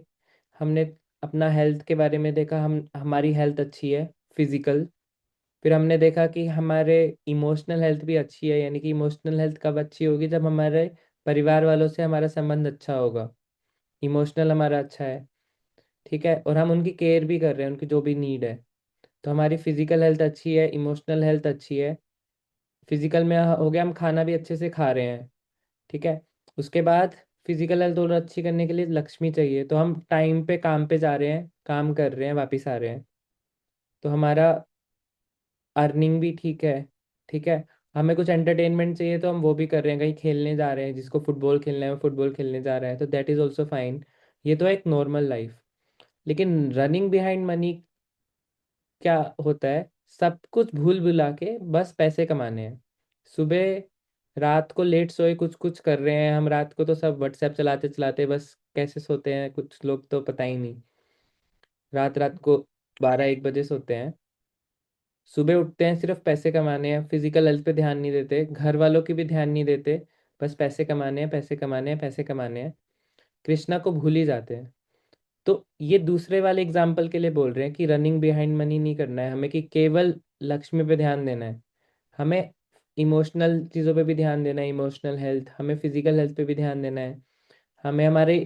हमने अपना हेल्थ के बारे में देखा, हमारी हेल्थ अच्छी है, फिजिकल। फिर हमने देखा कि हमारे इमोशनल हेल्थ भी अच्छी है। यानी कि इमोशनल हेल्थ कब अच्छी होगी? जब हमारे परिवार वालों से हमारा संबंध अच्छा होगा, इमोशनल हमारा अच्छा है। ठीक है, और हम उनकी केयर भी कर रहे हैं, उनकी जो भी नीड है। तो हमारी फिजिकल हेल्थ अच्छी है, इमोशनल हेल्थ अच्छी है। फिजिकल में हो गया, हम खाना भी अच्छे से खा रहे हैं, ठीक है। उसके बाद फिजिकल हेल्थ और अच्छी करने के लिए लक्ष्मी चाहिए, तो हम टाइम पे काम पे जा रहे हैं, काम कर रहे हैं, वापस आ रहे हैं, तो हमारा अर्निंग भी ठीक है, ठीक है। हमें कुछ एंटरटेनमेंट चाहिए तो हम वो भी कर रहे हैं, कहीं खेलने जा रहे हैं, जिसको फुटबॉल खेलना है वो फुटबॉल खेलने जा रहा है, तो दैट इज़ ऑल्सो फाइन। ये तो है एक नॉर्मल लाइफ। लेकिन रनिंग बिहाइंड मनी क्या होता है, सब कुछ भूल भुला के बस पैसे कमाने हैं। सुबह रात को लेट सोए कुछ कुछ कर रहे हैं हम, रात को तो सब व्हाट्सएप चलाते चलाते बस कैसे सोते हैं, कुछ लोग तो पता ही नहीं, रात रात को 12-1 बजे सोते हैं। सुबह उठते हैं, सिर्फ पैसे कमाने हैं, फिजिकल हेल्थ पे ध्यान नहीं देते, घर वालों की भी ध्यान नहीं देते, बस पैसे कमाने हैं, पैसे कमाने हैं, पैसे कमाने हैं, कृष्णा को भूल ही जाते हैं। तो ये दूसरे वाले एग्जाम्पल के लिए बोल रहे हैं कि रनिंग बिहाइंड मनी नहीं करना है हमें, कि केवल लक्ष्मी पे ध्यान देना है। हमें इमोशनल चीज़ों पे भी ध्यान देना है, इमोशनल हेल्थ, हमें फिजिकल हेल्थ पे भी ध्यान देना है, हमें हमारे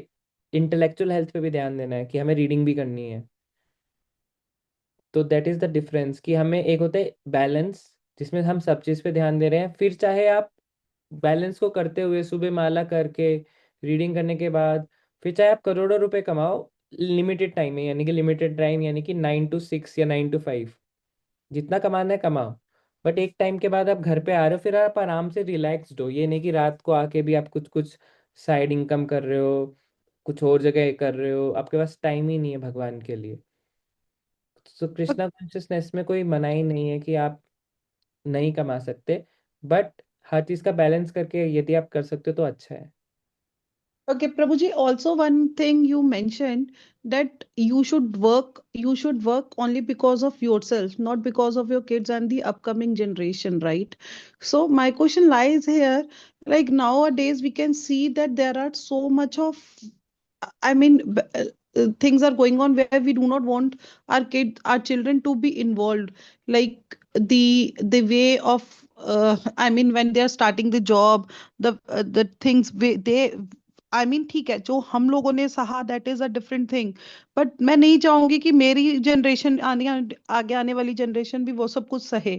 इंटेलेक्चुअल हेल्थ पे भी ध्यान देना है, कि हमें रीडिंग भी करनी है। तो दैट इज़ द डिफरेंस, कि हमें एक होता है बैलेंस, जिसमें हम सब चीज़ पे ध्यान दे रहे हैं, फिर चाहे आप बैलेंस को करते हुए सुबह माला करके रीडिंग करने के बाद फिर चाहे आप करोड़ों रुपए कमाओ लिमिटेड टाइम में, यानी कि लिमिटेड टाइम, यानी कि 9 to 6 या 9 to 5, जितना कमाना है कमाओ। बट एक टाइम के बाद आप घर पे आ रहे हो, फिर आप आराम से रिलैक्स्ड हो, ये नहीं कि रात को आके भी आप कुछ कुछ साइड इनकम कर रहे हो, कुछ और जगह कर रहे हो, आपके पास टाइम ही नहीं है भगवान के लिए। तो कृष्णा कॉन्शियसनेस में कोई मनाही नहीं है कि आप नहीं कमा सकते, बट हर चीज़ का बैलेंस करके यदि आप कर सकते हो तो अच्छा है। Okay, Prabhuji, also one thing you mentioned that you should work only because of yourself, not because of your kids and the upcoming generation, right? So my question lies here, like nowadays we can see that there are so much of, I mean, things are going on where we do not want our children to be involved, like the way of, I mean, when they are starting the job, the things they, I mean ठीक है, जो हम लोगों ने सहा that is a different thing, but मैं नहीं चाहूंगी कि मेरी जनरेशन आगे आने वाली जनरेशन भी वो सब कुछ सहे,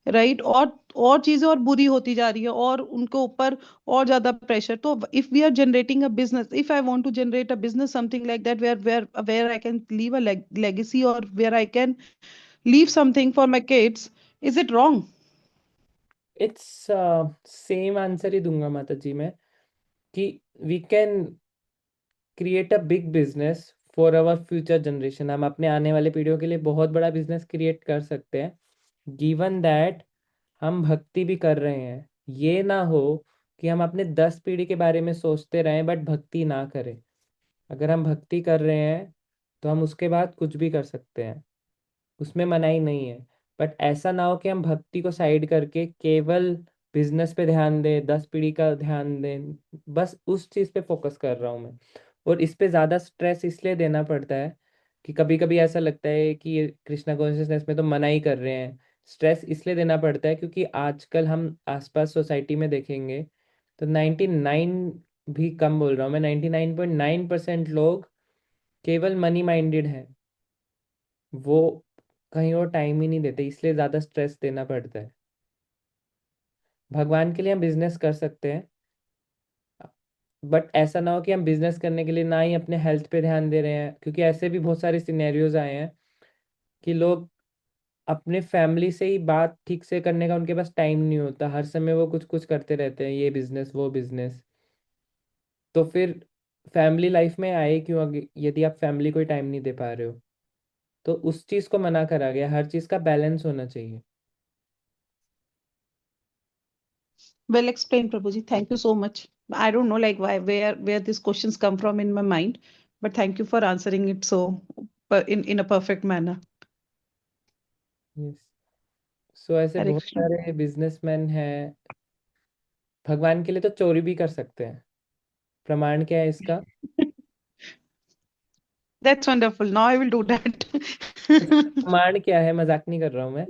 राइट? और चीजें और बुरी होती जा रही है और उनको ऊपर और ज्यादा प्रेशर। तो if we are generating a business, if I want to generate a business something like that, where I can leave a legacy और where I can leave something for my kids, is it wrong? It's same answer ही दूंगा माता जी मैं, कि we can create a big business for our future generation. हम अपने आने वाले पीढ़ियों के लिए बहुत बड़ा बिजनेस क्रिएट कर सकते हैं, गिवन दैट हम भक्ति भी कर रहे हैं। ये ना हो कि हम अपने 10 पीढ़ी के बारे में सोचते रहें बट भक्ति ना करें। अगर हम भक्ति कर रहे हैं तो हम उसके बाद कुछ भी कर सकते हैं, उसमें मनाही नहीं है। बट ऐसा ना हो कि हम भक्ति को साइड करके केवल बिजनेस पे ध्यान दें, 10 पीढ़ी का ध्यान दें। बस उस चीज़ पे फोकस कर रहा हूँ मैं, और इस पे ज़्यादा स्ट्रेस इसलिए देना पड़ता है कि कभी कभी ऐसा लगता है कि ये कृष्णा कॉन्शियसनेस में तो मना ही कर रहे हैं। स्ट्रेस इसलिए देना पड़ता है क्योंकि आजकल हम आसपास सोसाइटी में देखेंगे तो 99, भी कम बोल रहा हूँ मैं, 99.9% लोग केवल मनी माइंडेड हैं। वो कहीं और टाइम ही नहीं देते, इसलिए ज़्यादा स्ट्रेस देना पड़ता है। भगवान के लिए हम बिजनेस कर सकते हैं, बट ऐसा ना हो कि हम बिजनेस करने के लिए ना ही अपने हेल्थ पे ध्यान दे रहे हैं, क्योंकि ऐसे भी बहुत सारे सिनेरियोज आए हैं कि लोग अपने फैमिली से ही बात ठीक से करने का उनके पास टाइम नहीं होता, हर समय वो कुछ कुछ करते रहते हैं, ये बिजनेस वो बिजनेस। तो फिर फैमिली लाइफ में आए क्यों यदि आप फैमिली को ही टाइम नहीं दे पा रहे हो। तो उस चीज़ को मना करा गया, हर चीज़ का बैलेंस होना चाहिए। Well explained, Prabhuji. Thank you so much. I don't know like why where these questions come from in my mind, but thank you for answering it so in a perfect manner. Yes. So ऐसे Hare बहुत Krishna. सारे businessman हैं, भगवान के लिए तो चोरी भी कर सकते हैं। प्रमाण क्या है इसका? That's wonderful. Now I will do that. प्रमाण क्या है, मजाक नहीं कर रहा हूँ मैं।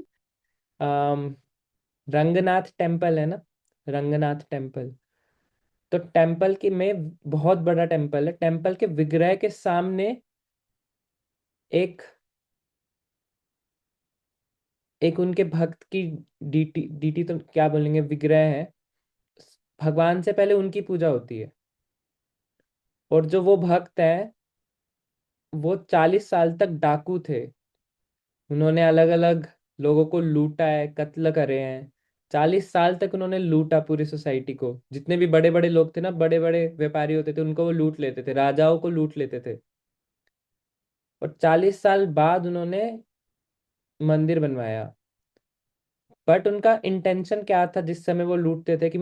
अम, रंगनाथ टेम्पल है ना, रंगनाथ टेम्पल, तो टेम्पल की में बहुत बड़ा टेम्पल है, टेम्पल के विग्रह के सामने एक एक उनके भक्त की डीटी डीटी तो क्या बोलेंगे, विग्रह है, भगवान से पहले उनकी पूजा होती है। और जो वो भक्त है वो 40 साल तक डाकू थे। उन्होंने अलग अलग लोगों को लूटा है, कत्ल करे हैं। 40 साल तक उन्होंने लूटा पूरी सोसाइटी को। जितने भी बड़े बड़े लोग थे ना, बड़े बड़े व्यापारी होते थे, उनको वो लूट लेते थे, राजाओं को लूट लेते थे। और 40 साल बाद उन्होंने मंदिर बनवाया। बट उनका इंटेंशन क्या था जिस समय वो लूटते थे, कि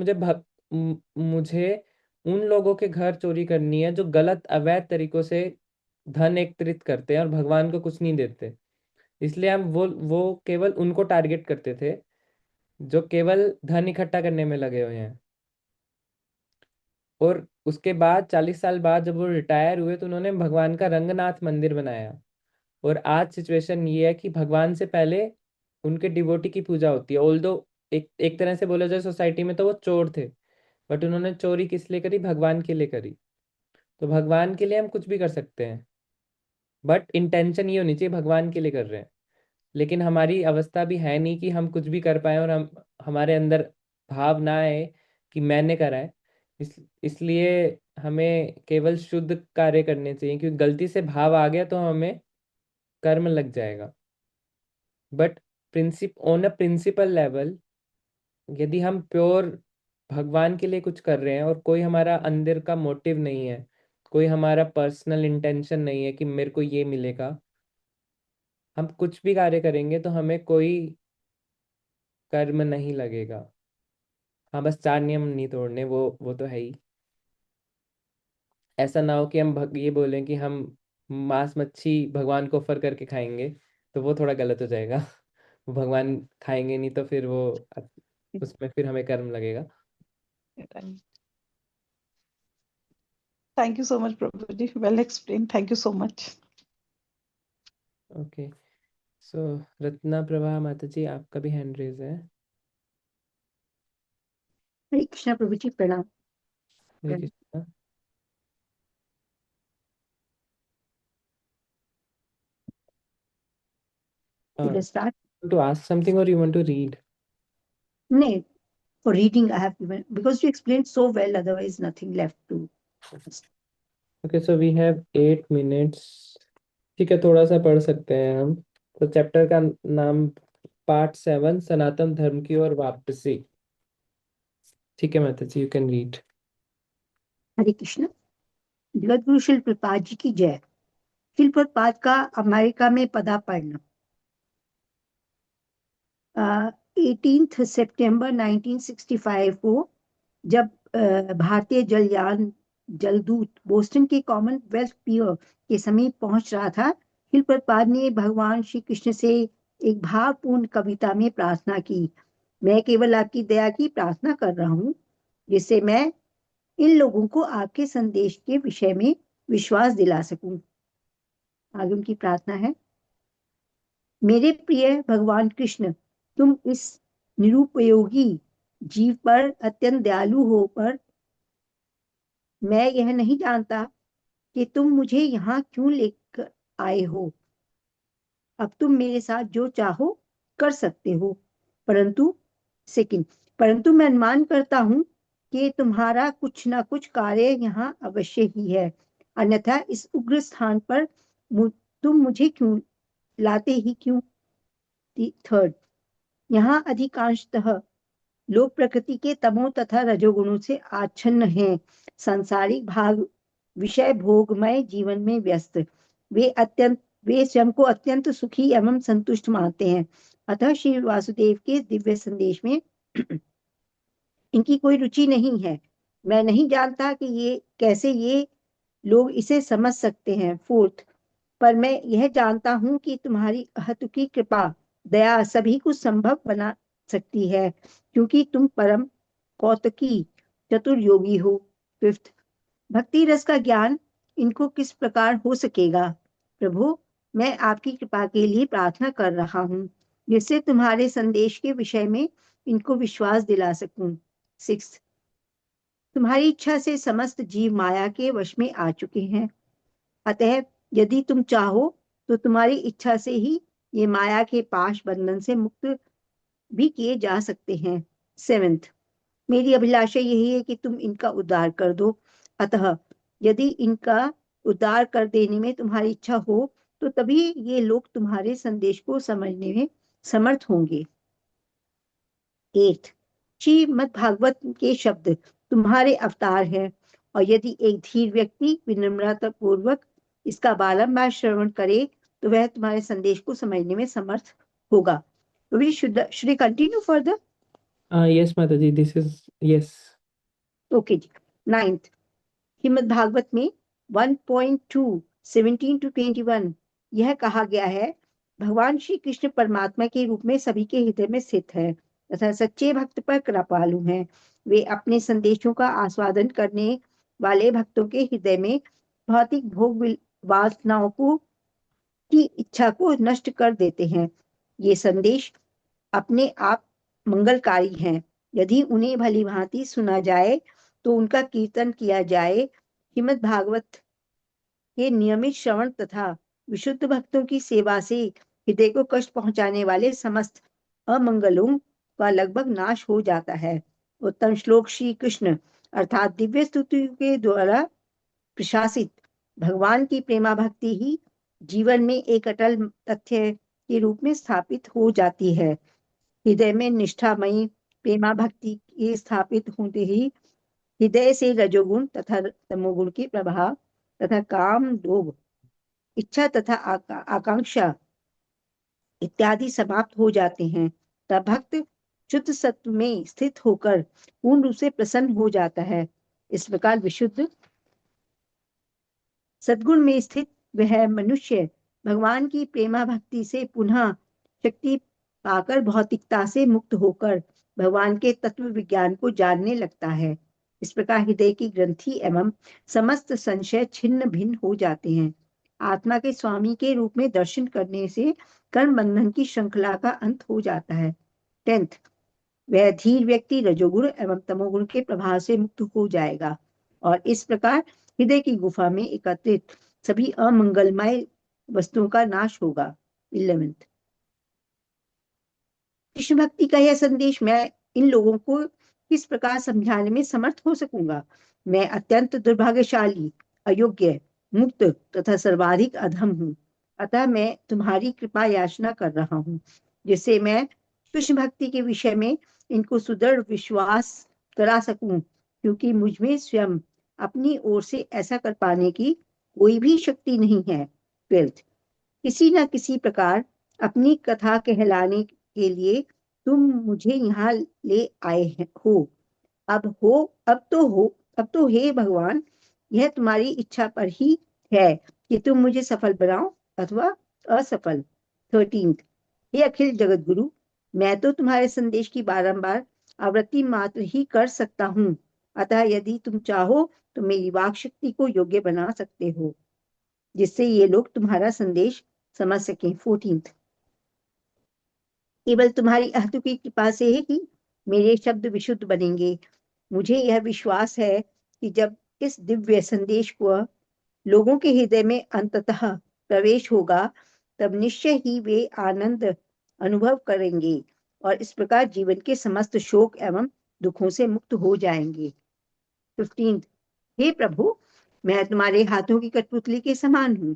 मुझे उन लोगों के घर चोरी करनी है जो गलत अवैध तरीकों से धन एकत्रित करते हैं और भगवान को कुछ नहीं देते। इसलिए हम वो केवल उनको टारगेट करते थे जो केवल धन इकट्ठा करने में लगे हुए हैं। और उसके बाद 40 साल बाद जब वो रिटायर हुए तो उन्होंने भगवान का रंगनाथ मंदिर बनाया। और आज सिचुएशन ये है कि भगवान से पहले उनके डिवोटी की पूजा होती है। ऑल्दो एक एक तरह से बोला जाए सोसाइटी में तो वो चोर थे, बट उन्होंने चोरी किस लिए करी? भगवान के लिए करी। तो भगवान के लिए हम कुछ भी कर सकते हैं, बट इंटेंशन ये होनी चाहिए भगवान के लिए कर रहे हैं। लेकिन हमारी अवस्था भी है नहीं कि हम कुछ भी कर पाए और हम हमारे अंदर भाव ना आए कि मैंने करा है। इसलिए हमें केवल शुद्ध कार्य करने चाहिए, क्योंकि गलती से भाव आ गया तो हमें कर्म लग जाएगा। But on a principle level, यदि हम प्योर भगवान के लिए कुछ कर रहे हैं और कोई हमारा अंदर का मोटिव नहीं है, कोई हमारा पर्सनल इंटेंशन नहीं है कि मेरे को ये मिलेगा, हम कुछ भी कार्य करेंगे तो हमें कोई कर्म नहीं लगेगा। हाँ, बस 4 नियम नहीं तोड़ने, वो तो है ही। ऐसा ना हो कि हम ये बोलें कि हम मांस मच्छी भगवान को ऑफर करके खाएंगे, तो वो थोड़ा गलत हो जाएगा। वो भगवान खाएंगे नहीं तो फिर वो उसमें फिर हमें कर्म लगेगा। Thank you so much, Prabhuji. Well explained. Thank you so much. Okay, so Ratna Prabha माता जी, आपका भी हैंड रेज है। हरे कृष्णा प्रभु जी, प्रणाम। हरे Krishna. Should I start? To ask something or you want to read? No, for reading I have given, because you explained so well, otherwise nothing left to. Okay, so we have 8 minutes. ठीक है, थोड़ा सा पढ़ सकते हैं हम। तो chapter का नाम पार्ट 7, सनातन धर्म की ओर वापसी। ठीक है माता जी, यू कैन रीड। हरे कृष्ण। जगत गुरु शिल प्रपात जी की जय। शिल प्रपात का अमेरिका में पदार्पण 18 सितंबर 1965 को, जब भारतीय जलयान जलदूत बोस्टन के कॉमनवेल्थ पियर के समीप पहुंच रहा था, शिल प्रपात ने भगवान श्री कृष्ण से एक भावपूर्ण कविता में प्रार्थना की, मैं केवल आपकी दया की प्रार्थना कर रहा हूँ, जिससे मैं इन लोगों को आपके संदेश के विषय में विश्वास दिला सकूं। आगे उनकी प्रार्थना है, मेरे प्रिय भगवान कृष्ण, तुम इस निरुपयोगी जीव पर अत्यंत दयालु हो, पर मैं यह नहीं जानता कि तुम मुझे यहाँ क्यों लेकर आए हो। अब तुम मेरे साथ जो चाहो कर सकते हो, परंतु मैं अनुमान करता हूँ कि तुम्हारा कुछ ना कुछ कार्य यहाँ अवश्य ही है, अन्यथा इस उग्र स्थान पर तुम मुझे क्यों लाते ही क्यों। थर्ड, यहाँ अधिकांशतः लोग प्रकृति के तमो तथा रजोगुणों से आच्छन्न हैं, सांसारिक भाग विषय भोगमय जीवन में व्यस्त। वे स्वयं को अत्यंत सुखी एवं संतुष्ट मानते हैं, अतः श्री वासुदेव के दिव्य संदेश में इनकी कोई रुचि नहीं है। मैं नहीं जानता कि ये लोग इसे समझ सकते हैं। फोर्थ, पर मैं यह जानता हूं कि तुम्हारी अहतुकी कृपा दया सभी को संभव बना सकती है, क्योंकि तुम परम कौतुकी चतुर योगी हो। फिफ्थ, भक्ति रस का ज्ञान इनको किस प्रकार हो सकेगा। प्रभु, मैं आपकी कृपा के लिए प्रार्थना कर रहा हूँ, जिससे तुम्हारे संदेश के विषय में इनको विश्वास दिला सकूं। सिक्स्थ, तुम्हारी इच्छा से समस्त जीव माया के वश में आ चुके हैं, अतः यदि तुम चाहो तो तुम्हारी इच्छा से ही ये माया के पाश बंधन से मुक्त भी किए जा सकते हैं। 7th, मेरी अभिलाषा यही है कि तुम इनका उद्धार कर दो। अतः यदि इनका उद्धार कर देने में तुम्हारी इच्छा हो तो तभी ये लोग तुम्हारे संदेश को समझने में समर्थ होंगे। 8th, श्रीमद् भागवत के शब्द तुम्हारे अवतार हैं और यदि एक धीर व्यक्ति विनम्रता पूर्वक इसका बारंबार श्रवण करे तो वह तुम्हारे संदेश को समझने में समर्थ होगा। We should I continue further? Yes, Mataji, this is yes. Okay ji. 9th, Shrimad Bhagavat में 1.2 17 to 21 यह कहा गया है, भगवान श्री कृष्ण परमात्मा के रूप में सभी के हृदय में स्थित है तथा सच्चे भक्त पर कृपालु हैं। वे अपने संदेशों का आस्वादन करने वाले भक्तों के हृदय में भौतिक भोग वासनाओं को की इच्छा को नष्ट कर देते हैं। ये संदेश अपने आप मंगलकारी हैं। यदि उन्हें भली भांति सुना जाए तो उनका कीर्तन किया जाए, श्रीमद् भागवत के नियमित श्रवण तथा विशुद्ध भक्तों की सेवा से हृदय को कष्ट पहुंचाने वाले समस्त अमंगलों का लगभग नाश हो जाता है। उत्तम श्लोक श्री कृष्ण अर्थात दिव्य स्तुति के द्वारा प्रशासित भगवान की प्रेमा भक्ति ही जीवन में एक अटल तथ्य के रूप में स्थापित हो जाती है। हृदय में निष्ठामयी प्रेमा भक्ति के स्थापित होते ही हृदय से रजोगुण तथा तमोगुण के प्रभाव तथा काम, लोभ, इच्छा तथा आकांक्षा इत्यादि समाप्त हो जाते हैं। तब भक्त शुद्ध सत्व में स्थित होकर पूर्ण रूप से प्रसन्न हो जाता है। इस प्रकार विशुद्ध सद्गुण में स्थित वह मनुष्य भगवान की प्रेमा भक्ति से पुनः शक्ति पाकर भौतिकता से मुक्त होकर भगवान के तत्व विज्ञान को जानने लगता है। इस प्रकार हृदय की ग्रंथि एवं समस्त संशय छिन्न भिन्न हो जाते हैं। आत्मा के स्वामी के रूप में दर्शन करने से कर्म बंधन की श्रृंखला का अंत हो जाता है। 10th, वह धीर व्यक्ति रजोगुण एवं तमोगुण के प्रभाव से मुक्त हो जाएगा और इस प्रकार हृदय की गुफा में एकत्रित सभी अमंगलमय वस्तुओं का नाश होगा। 11th, कृष्ण भक्ति का यह संदेश मैं इन लोगों को किस प्रकार समझाने में समर्थ हो सकूंगा। मैं अत्यंत दुर्भाग्यशाली, अयोग्य, मुक्त तथा सर्वाधिक अधम हूँ। अतः मैं तुम्हारी कृपा याचना कर रहा हूँ जिससे मैं कृष्ण भक्ति के विषय में इनको सुदृढ़ विश्वास करा सकूं, क्योंकि मुझमें स्वयं अपनी ओर से ऐसा कर पाने की कोई भी शक्ति नहीं है। 12th, किसी न किसी प्रकार अपनी कथा कहलाने के लिए तुम मुझे यहाँ ले आए हो। अब तो हे भगवान, यह तुम्हारी इच्छा पर ही है कि तुम मुझे सफल बनाओ अथवा असफल। 13th, हे अखिल जगत गुरु, मैं तो तुम्हारे संदेश की बारंबार आवृत्ति मात्र ही कर सकता हूँ। अतः यदि तुम चाहो तो मेरी वाक शक्ति को योग्य बना सकते हो जिससे ये लोग तुम्हारा संदेश समझ सकें। 14th, केवल तुम्हारी अहतु की कृपा से है कि मेरे शब्द विशुद्ध बनेंगे। मुझे यह विश्वास है कि जब इस दिव्य संदेश को लोगों के हृदय में अंततः प्रवेश होगा तब निश्चय ही वे आनंद अनुभव करेंगे और इस प्रकार जीवन के समस्त शोक एवं दुखों से मुक्त हो जाएंगे। 15th, हे प्रभु, मैं तुम्हारे हाथों की कठपुतली के समान हूँ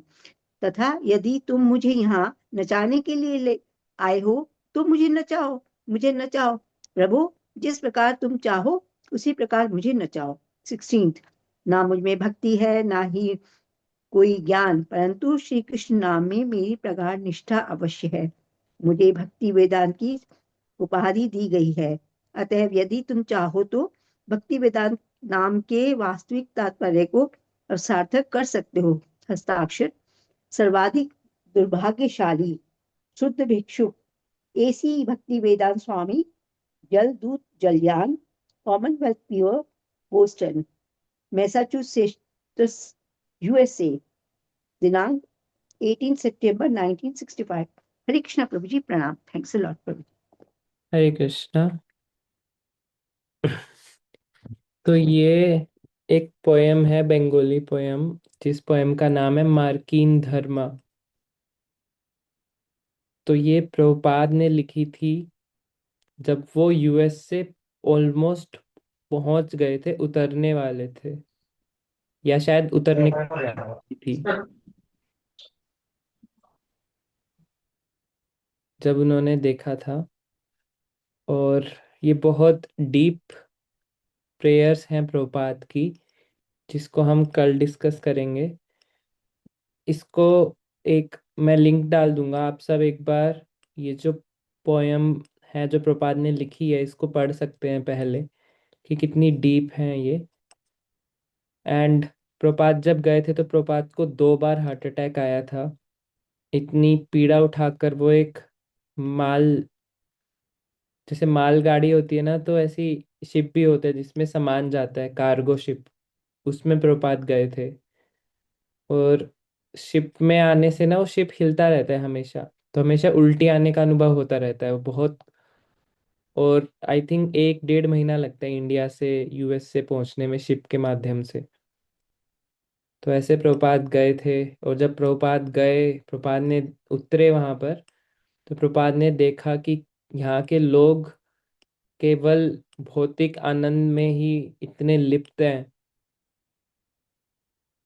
तथा यदि तुम मुझे यहाँ नचाने के लिए ले आए हो तो मुझे नचाओ प्रभु, जिस प्रकार तुम चाहो उसी प्रकार मुझे नचाओ। 16th, ना मुझ में भक्ति है ना ही कोई ज्ञान, परंतु श्री कृष्ण नाम में मेरी प्रगाढ़ निष्ठा अवश्य है। मुझे भक्ति वेदांत की उपाधि दी गई है। अतः यदि तुम चाहो तो भक्ति वेदांत नाम के वास्तविक तात्पर्य को सार्थक कर सकते हो। हस्ताक्षर सर्वाधिक दुर्भाग्यशाली शुद्ध भिक्षुक एसी भक्ति वेदांत स्वामी जलदूत जलयान Commonwealth Pier Boston Massachusetts USA दिनांक 18 सितंबर 1965। हरे कृष्णा प्रभु जी, प्रणाम। थैंक्स अ लॉट प्रभु जी। हरे कृष्णा। तो ये एक पोयम है, बंगाली पोयम, जिस पोयम का नाम है मार्किन धर्मा। तो ये प्रभुपाद ने लिखी थी जब वो यूएस से ऑलमोस्ट पहुंच गए थे, उतरने वाले थे, या शायद उतरने की थी, जब उन्होंने देखा था। और ये बहुत डीप प्रेयर्स हैं प्रभुपाद की, जिसको हम कल डिस्कस करेंगे। इसको एक मैं लिंक डाल दूंगा, आप सब एक बार ये जो पोयम है जो प्रभुपाद ने लिखी है इसको पढ़ सकते हैं पहले, कि कितनी डीप है ये। एंड प्रभुपाद जब गए थे तो प्रभुपाद को 2 बार हार्ट अटैक आया था। इतनी पीड़ा उठाकर वो एक माल, जैसे मालगाड़ी होती है ना, तो ऐसी शिप भी होता है जिसमें सामान जाता है, कार्गो शिप, उसमें प्रभुपाद गए थे। और शिप में आने से ना वो शिप हिलता रहता है हमेशा, तो हमेशा उल्टी आने का अनुभव होता रहता है वो बहुत। और आई थिंक 1 डेढ़ महीना लगता है इंडिया से यूएस से पहुंचने में शिप के माध्यम से। तो ऐसे प्रभुपाद गए थे। और जब प्रभुपाद गए, प्रभुपाद ने उतरे वहां पर, तो प्रभुपाद ने देखा कि यहाँ के लोग केवल भौतिक आनंद में ही इतने लिप्त हैं।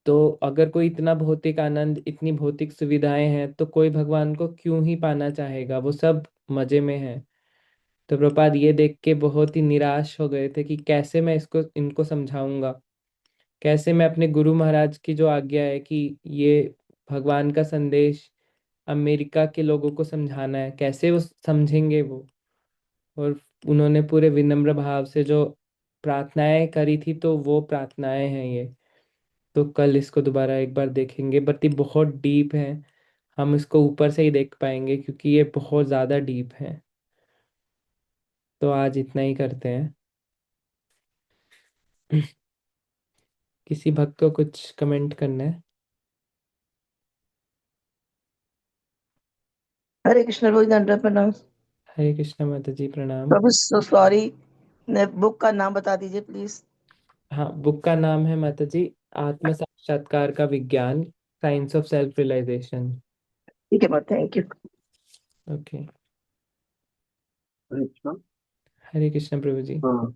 तो अगर कोई इतना भौतिक आनंद, इतनी भौतिक सुविधाएं हैं, तो कोई भगवान को क्यों ही पाना चाहेगा, वो सब मजे में है। तो प्रभुपाद ये देख के बहुत ही निराश हो गए थे कि कैसे मैं इसको इनको समझाऊंगा, कैसे मैं अपने गुरु महाराज की जो आज्ञा है कि ये भगवान का संदेश अमेरिका के लोगों को समझाना है, कैसे वो समझेंगे वो। और उन्होंने पूरे विनम्र भाव से जो प्रार्थनाएं करी थी, तो वो प्रार्थनाएं हैं ये। तो कल इसको दोबारा एक बार देखेंगे, बट ये बहुत डीप है। हम इसको ऊपर से ही देख पाएंगे क्योंकि ये बहुत ज़्यादा डीप है। तो आज इतना ही करते हैं। किसी भक्त को कुछ कमेंट करना है? हरे कृष्ण रोज दंडवत प्रणाम। हरे कृष्णा माता जी, प्रणाम। प्रभु सॉरी, बुक का नाम बता दीजिए प्लीज। हाँ, बुक का नाम है माता जी, आत्म साक्षात्कार का विज्ञान, साइंस ऑफ सेल्फ रियलाइजेशन। ठीक है, thank you. Okay. Hare Krishna. Hare Krishna प्रभु जी। हाँ।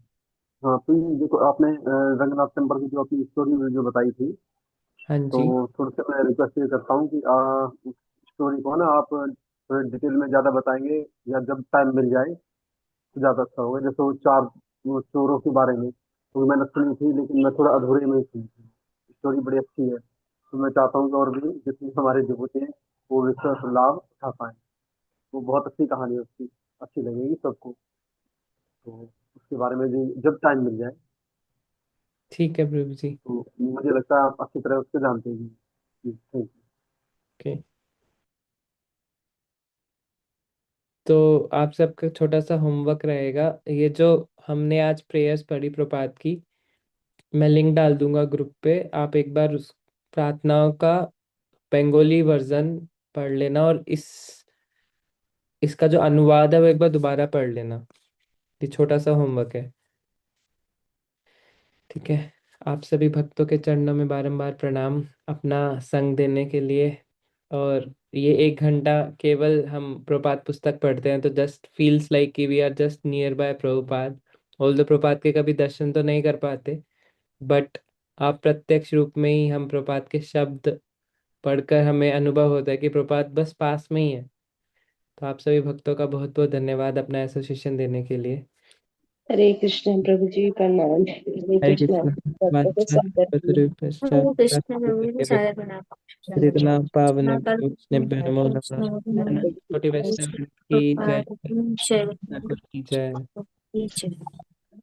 हाँ, तो ये देखो आपने रंगनाथ टेम्पर की जो अपनी स्टोरी जो बताई थी, हाँ तो जी। थोड़ा सा मैं रिक्वेस्ट ये करता हूँ कि उस स्टोरी को ना आप थोड़े डिटेल में ज्यादा बताएंगे, या जब टाइम मिल जाए तो ज्यादा अच्छा होगा। जैसे वो चोरों के बारे में तो मैंने सुनी थी, लेकिन मैं थोड़ा अधूरे में ही सुनी थी। स्टोरी बड़ी अच्छी है, तो मैं चाहता हूँ कि और भी जितने हमारे डिवोटी हैं वो इसका लाभ उठा पाए। वो बहुत अच्छी कहानी है उसकी, अच्छी लगेगी सबको। तो उसके बारे में भी जब टाइम मिल जाए, ठीक है प्रभु जी। तो मुझे लगता है आप अच्छी तरह उसको जानते हैं। Thank okay. तो आप सबका छोटा सा होमवर्क रहेगा, ये जो हमने आज प्रेयर्स पढ़ी प्रभात की, मैं लिंक डाल दूंगा ग्रुप पे। आप एक बार उस प्रार्थनाओं का बंगाली वर्जन पढ़ लेना, और इसका जो अनुवाद है वो एक बार दोबारा पढ़ लेना। ये छोटा सा होमवर्क है, ठीक है? आप सभी भक्तों के चरणों में बारंबार प्रणाम, अपना संग देने के लिए। और ये 1 घंटा केवल हम प्रभुपाद पुस्तक पढ़ते हैं, तो जस्ट फील्स लाइक कि we are just nearby Prabhupada. Although Prabhupada के कभी दर्शन तो नहीं कर पाते, बट आप प्रत्यक्ष रूप में ही हम प्रभुपाद के शब्द पढ़कर हमें अनुभव होता है कि प्रभुपाद बस पास में ही है। तो आप सभी भक्तों का बहुत बहुत धन्यवाद अपना एसोसिएशन देने के लिए। हरे कृष्ण प्रभु जी प्रणाम। हरे हरे कृष्ण। कृष्ण। भक्तों को सादर पश्चात हरे कृष्ण प्रभु जी सारे प्रणाम। इतना पावन कल नमो नमः। छोटी वैष्णव की जय, प्रभुपाद की जय। ठाकुर की जय। की जय।